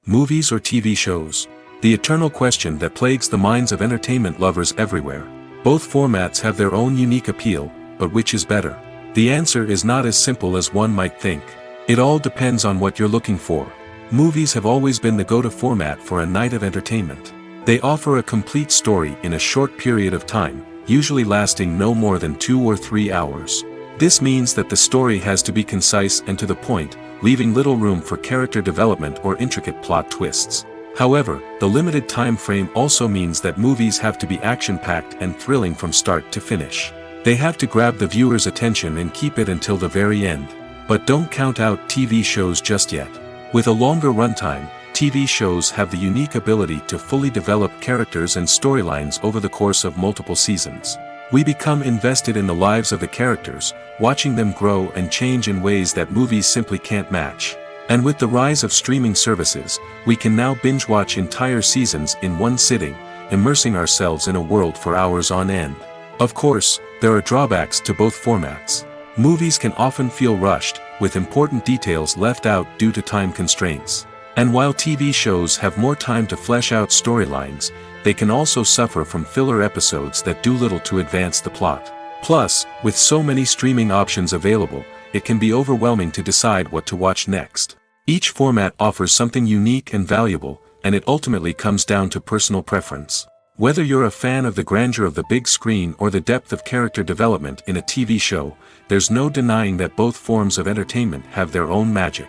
Movies or TV shows? The eternal question that plagues the minds of entertainment lovers everywhere. Both formats have their own unique appeal, but which is better? The answer is not as simple as one might think. It all depends on what you're looking for. Movies have always been the go-to format for a night of entertainment. They offer a complete story in a short period of time, usually lasting no more than 2 or 3 hours. This means that the story has to be concise and to the point, leaving little room for character development or intricate plot twists. However, the limited time frame also means that movies have to be action-packed and thrilling from start to finish. They have to grab the viewer's attention and keep it until the very end. But don't count out TV shows just yet. With a longer runtime, TV shows have the unique ability to fully develop characters and storylines over the course of multiple seasons. We become invested in the lives of the characters, watching them grow and change in ways that movies simply can't match. And with the rise of streaming services, we can now binge-watch entire seasons in one sitting, immersing ourselves in a world for hours on end. Of course, there are drawbacks to both formats. Movies can often feel rushed, with important details left out due to time constraints. And while TV shows have more time to flesh out storylines, they can also suffer from filler episodes that do little to advance the plot. Plus, with so many streaming options available, it can be overwhelming to decide what to watch next. Each format offers something unique and valuable, and it ultimately comes down to personal preference. Whether you're a fan of the grandeur of the big screen or the depth of character development in a TV show, there's no denying that both forms of entertainment have their own magic.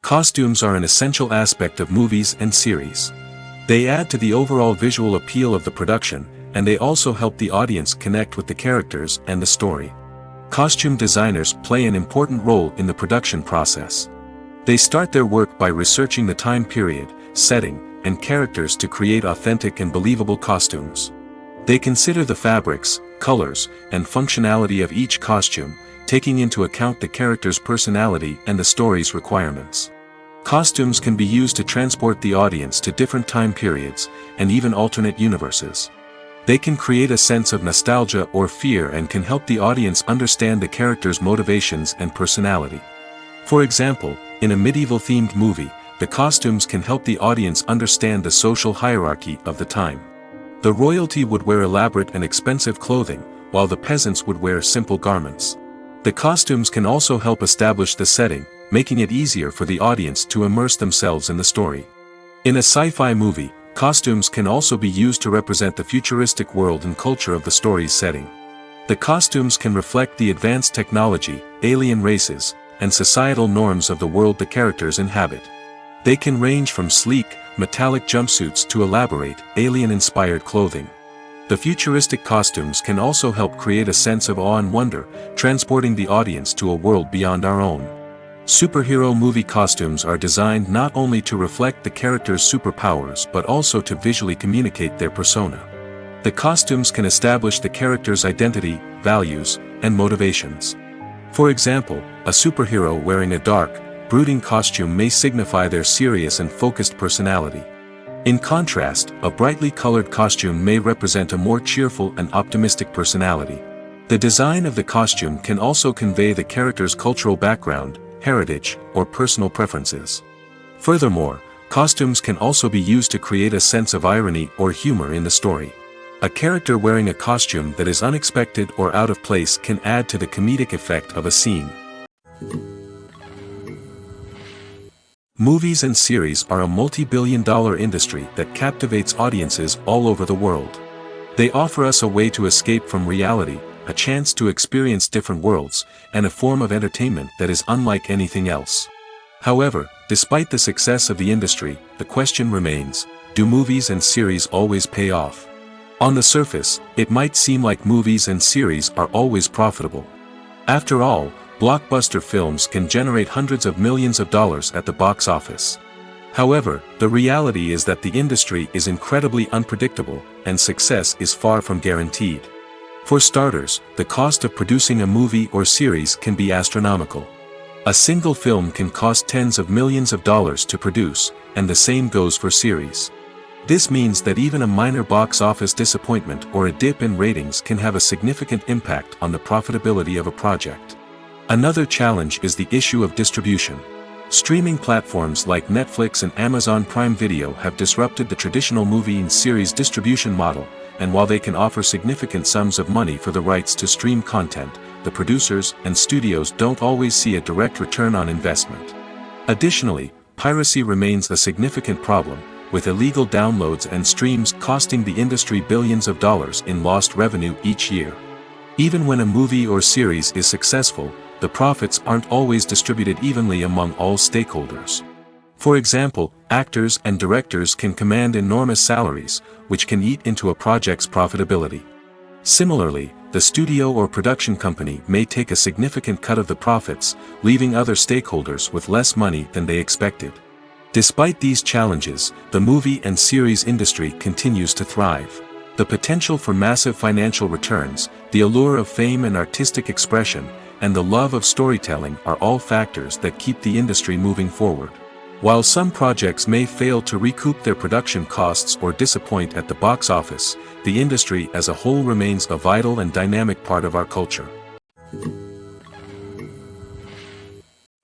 Costumes are an essential aspect of movies and series. They add to the overall visual appeal of the production, and they also help the audience connect with the characters and the story. Costume designers play an important role in the production process. They start their work by researching the time period, setting, and characters to create authentic and believable costumes. They consider the fabrics, colors, and functionality of each costume, taking into account the character's personality and the story's requirements. Costumes can be used to transport the audience to different time periods, and even alternate universes. They can create a sense of nostalgia or fear and can help the audience understand the character's motivations and personality. For example, in a medieval-themed movie, the costumes can help the audience understand the social hierarchy of the time. The royalty would wear elaborate and expensive clothing, while the peasants would wear simple garments. The costumes can also help establish the setting, making it easier for the audience to immerse themselves in the story. In a sci-fi movie, costumes can also be used to represent the futuristic world and culture of the story's setting. The costumes can reflect the advanced technology, alien races, and societal norms of the world the characters inhabit. They can range from sleek, metallic jumpsuits to elaborate, alien-inspired clothing. The futuristic costumes can also help create a sense of awe and wonder, transporting the audience to a world beyond our own. Superhero movie costumes are designed not only to reflect the character's superpowers but also to visually communicate their persona. The costumes can establish the character's identity, values, and motivations. For example, a superhero wearing a dark, brooding costume may signify their serious and focused personality. In contrast, a brightly colored costume may represent a more cheerful and optimistic personality. The design of the costume can also convey the character's cultural background, heritage, or personal preferences. Furthermore, costumes can also be used to create a sense of irony or humor in the story. A character wearing a costume that is unexpected or out of place can add to the comedic effect of a scene. Movies and series are a multi-billion-dollar industry that captivates audiences all over the world. They offer us a way to escape from reality, a chance to experience different worlds, and a form of entertainment that is unlike anything else. However, despite the success of the industry, the question remains, do movies and series always pay off? On the surface, it might seem like movies and series are always profitable. After all, blockbuster films can generate hundreds of millions of dollars at the box office. However, the reality is that the industry is incredibly unpredictable, and success is far from guaranteed. For starters, the cost of producing a movie or series can be astronomical. A single film can cost tens of millions of dollars to produce, and the same goes for series. This means that even a minor box office disappointment or a dip in ratings can have a significant impact on the profitability of a project. Another challenge is the issue of distribution. Streaming platforms like Netflix and Amazon Prime Video have disrupted the traditional movie and series distribution model, and while they can offer significant sums of money for the rights to stream content, the producers and studios don't always see a direct return on investment. Additionally, piracy remains a significant problem, with illegal downloads and streams costing the industry billions of dollars in lost revenue each year. Even when a movie or series is successful, the profits aren't always distributed evenly among all stakeholders. For example, actors and directors can command enormous salaries, which can eat into a project's profitability. Similarly, the studio or production company may take a significant cut of the profits, leaving other stakeholders with less money than they expected. Despite these challenges, the movie and series industry continues to thrive. The potential for massive financial returns, the allure of fame and artistic expression, and the love of storytelling are all factors that keep the industry moving forward. While some projects may fail to recoup their production costs or disappoint at the box office, the industry as a whole remains a vital and dynamic part of our culture.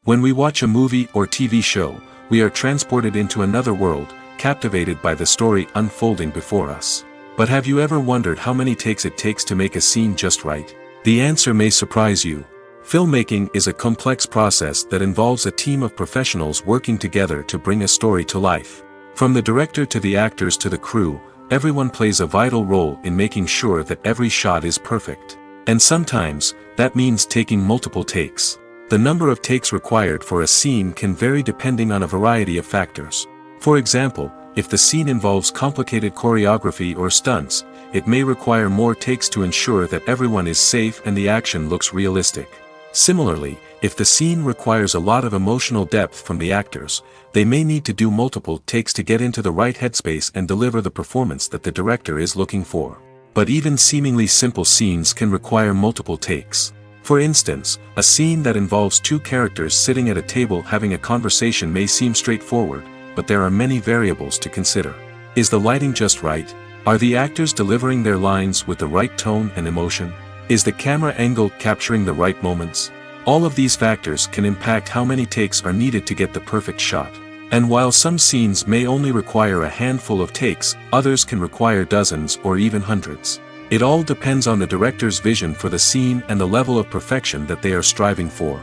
When we watch a movie or TV show, we are transported into another world, captivated by the story unfolding before us. But have you ever wondered how many takes it takes to make a scene just right? The answer may surprise you. Filmmaking is a complex process that involves a team of professionals working together to bring a story to life. From the director to the actors to the crew, everyone plays a vital role in making sure that every shot is perfect. And sometimes, that means taking multiple takes. The number of takes required for a scene can vary depending on a variety of factors. For example, if the scene involves complicated choreography or stunts, it may require more takes to ensure that everyone is safe and the action looks realistic. Similarly, if the scene requires a lot of emotional depth from the actors, they may need to do multiple takes to get into the right headspace and deliver the performance that the director is looking for. But even seemingly simple scenes can require multiple takes. For instance, a scene that involves two characters sitting at a table having a conversation may seem straightforward, but there are many variables to consider. Is the lighting just right? Are the actors delivering their lines with the right tone and emotion? Is the camera angle capturing the right moments? All of these factors can impact how many takes are needed to get the perfect shot. And while some scenes may only require a handful of takes, others can require dozens or even hundreds. It all depends on the director's vision for the scene and the level of perfection that they are striving for.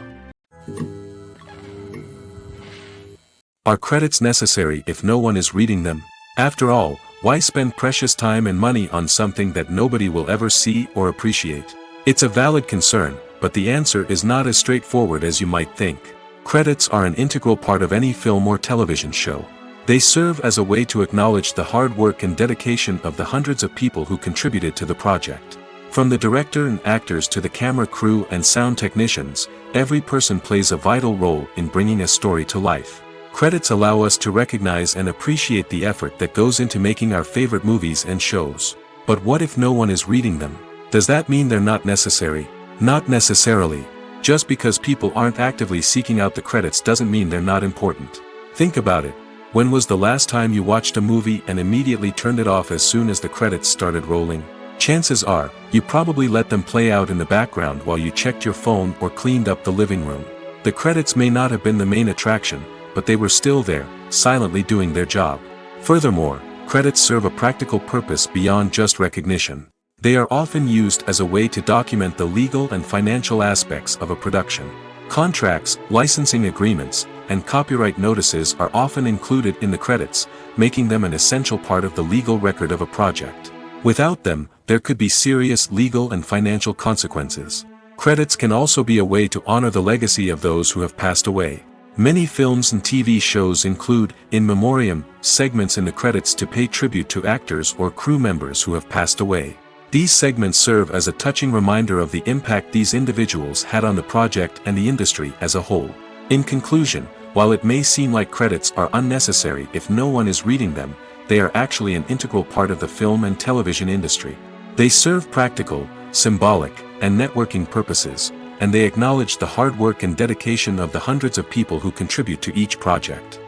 Are credits necessary if no one is reading them? After all, why spend precious time and money on something that nobody will ever see or appreciate? It's a valid concern, but the answer is not as straightforward as you might think. Credits are an integral part of any film or television show. They serve as a way to acknowledge the hard work and dedication of the hundreds of people who contributed to the project. From the director and actors to the camera crew and sound technicians, every person plays a vital role in bringing a story to life. Credits allow us to recognize and appreciate the effort that goes into making our favorite movies and shows. But what if no one is reading them? Does that mean they're not necessary? Not necessarily. Just because people aren't actively seeking out the credits doesn't mean they're not important. Think about it. When was the last time you watched a movie and immediately turned it off as soon as the credits started rolling? Chances are, you probably let them play out in the background while you checked your phone or cleaned up the living room. The credits may not have been the main attraction, but they were still there, silently doing their job. Furthermore, credits serve a practical purpose beyond just recognition. They are often used as a way to document the legal and financial aspects of a production. Contracts, licensing agreements, and copyright notices are often included in the credits, making them an essential part of the legal record of a project. Without them, there could be serious legal and financial consequences. Credits can also be a way to honor the legacy of those who have passed away. Many films and TV shows include, in memoriam, segments in the credits to pay tribute to actors or crew members who have passed away. These segments serve as a touching reminder of the impact these individuals had on the project and the industry as a whole. In conclusion, while it may seem like credits are unnecessary if no one is reading them, they are actually an integral part of the film and television industry. They serve practical, symbolic, and networking purposes, and they acknowledge the hard work and dedication of the hundreds of people who contribute to each project.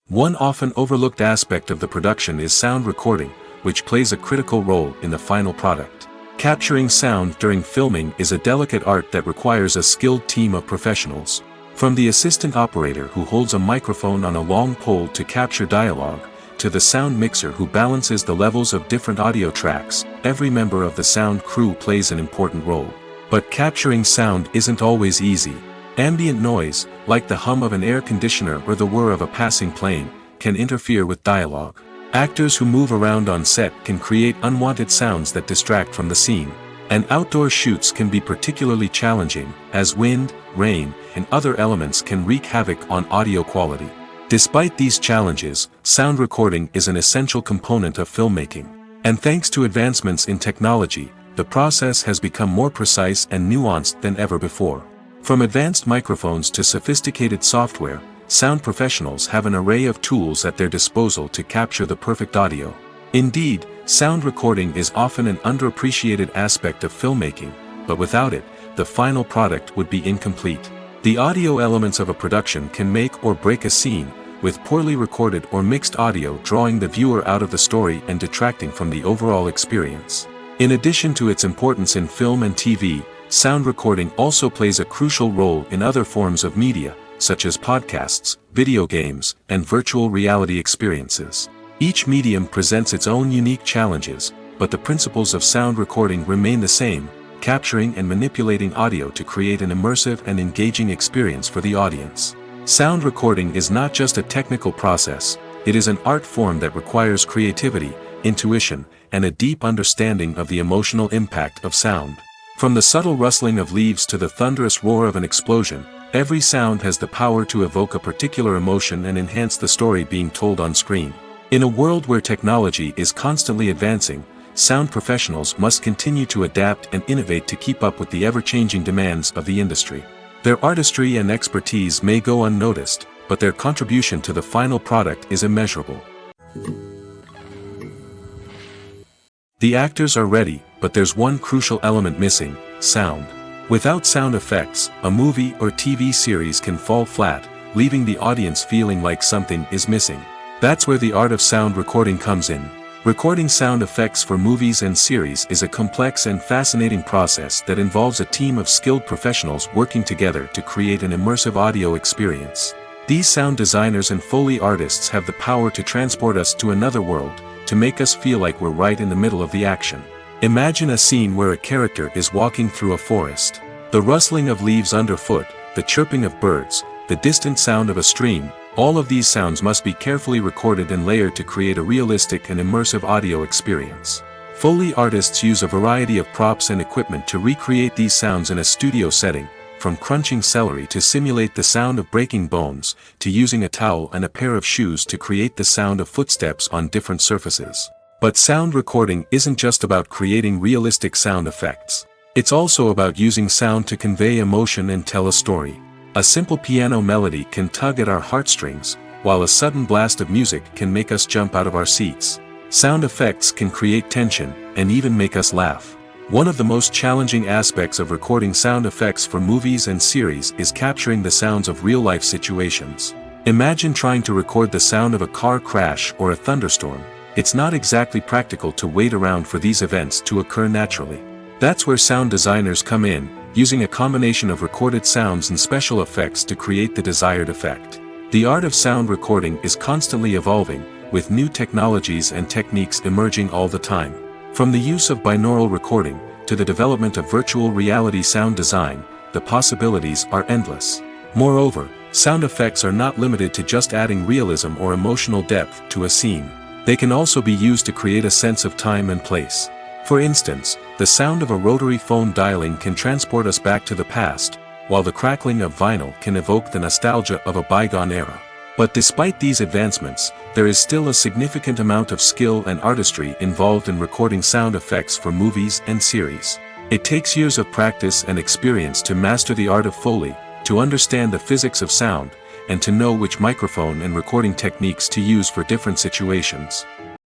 One often overlooked aspect of the production is sound recording, which plays a critical role in the final product. Capturing sound during filming is a delicate art that requires a skilled team of professionals. From the assistant operator who holds a microphone on a long pole to capture dialogue, to the sound mixer who balances the levels of different audio tracks, every member of the sound crew plays an important role. But capturing sound isn't always easy. Ambient noise, like the hum of an air conditioner or the whir of a passing plane, can interfere with dialogue. Actors who move around on set can create unwanted sounds that distract from the scene. And outdoor shoots can be particularly challenging, as wind, rain, and other elements can wreak havoc on audio quality. Despite these challenges, sound recording is an essential component of filmmaking. And thanks to advancements in technology, the process has become more precise and nuanced than ever before. From advanced microphones to sophisticated software, sound professionals have an array of tools at their disposal to capture the perfect audio. Indeed, sound recording is often an underappreciated aspect of filmmaking, but without it, the final product would be incomplete. The audio elements of a production can make or break a scene, with poorly recorded or mixed audio drawing the viewer out of the story and detracting from the overall experience. In addition to its importance in film and TV, sound recording also plays a crucial role in other forms of media, such as podcasts, video games, and virtual reality experiences. Each medium presents its own unique challenges, but the principles of sound recording remain the same, capturing and manipulating audio to create an immersive and engaging experience for the audience. Sound recording is not just a technical process, it is an art form that requires creativity, intuition, and a deep understanding of the emotional impact of sound. From the subtle rustling of leaves to the thunderous roar of an explosion, every sound has the power to evoke a particular emotion and enhance the story being told on screen. In a world where technology is constantly advancing, sound professionals must continue to adapt and innovate to keep up with the ever-changing demands of the industry. Their artistry and expertise may go unnoticed, but their contribution to the final product is immeasurable. The actors are ready, but there's one crucial element missing: sound. Without sound effects, a movie or TV series can fall flat, leaving the audience feeling like something is missing. That's where the art of sound recording comes in. Recording sound effects for movies and series is a complex and fascinating process that involves a team of skilled professionals working together to create an immersive audio experience. These sound designers and Foley artists have the power to transport us to another world, to make us feel like we're right in the middle of the action. Imagine a scene where a character is walking through a forest. The rustling of leaves underfoot, the chirping of birds, the distant sound of a stream, all of these sounds must be carefully recorded and layered to create a realistic and immersive audio experience. Foley artists use a variety of props and equipment to recreate these sounds in a studio setting, from crunching celery to simulate the sound of breaking bones, to using a towel and a pair of shoes to create the sound of footsteps on different surfaces. But sound recording isn't just about creating realistic sound effects. It's also about using sound to convey emotion and tell a story. A simple piano melody can tug at our heartstrings, while a sudden blast of music can make us jump out of our seats. Sound effects can create tension, and even make us laugh. One of the most challenging aspects of recording sound effects for movies and series is capturing the sounds of real-life situations. Imagine trying to record the sound of a car crash or a thunderstorm. It's not exactly practical to wait around for these events to occur naturally. That's where sound designers come in, using a combination of recorded sounds and special effects to create the desired effect. The art of sound recording is constantly evolving, with new technologies and techniques emerging all the time. From the use of binaural recording, to the development of virtual reality sound design, the possibilities are endless. Moreover, sound effects are not limited to just adding realism or emotional depth to a scene. They can also be used to create a sense of time and place. For instance, the sound of a rotary phone dialing can transport us back to the past, while the crackling of vinyl can evoke the nostalgia of a bygone era. But despite these advancements, there is still a significant amount of skill and artistry involved in recording sound effects for movies and series. It takes years of practice and experience to master the art of Foley, to understand the physics of sound, and to know which microphone and recording techniques to use for different situations.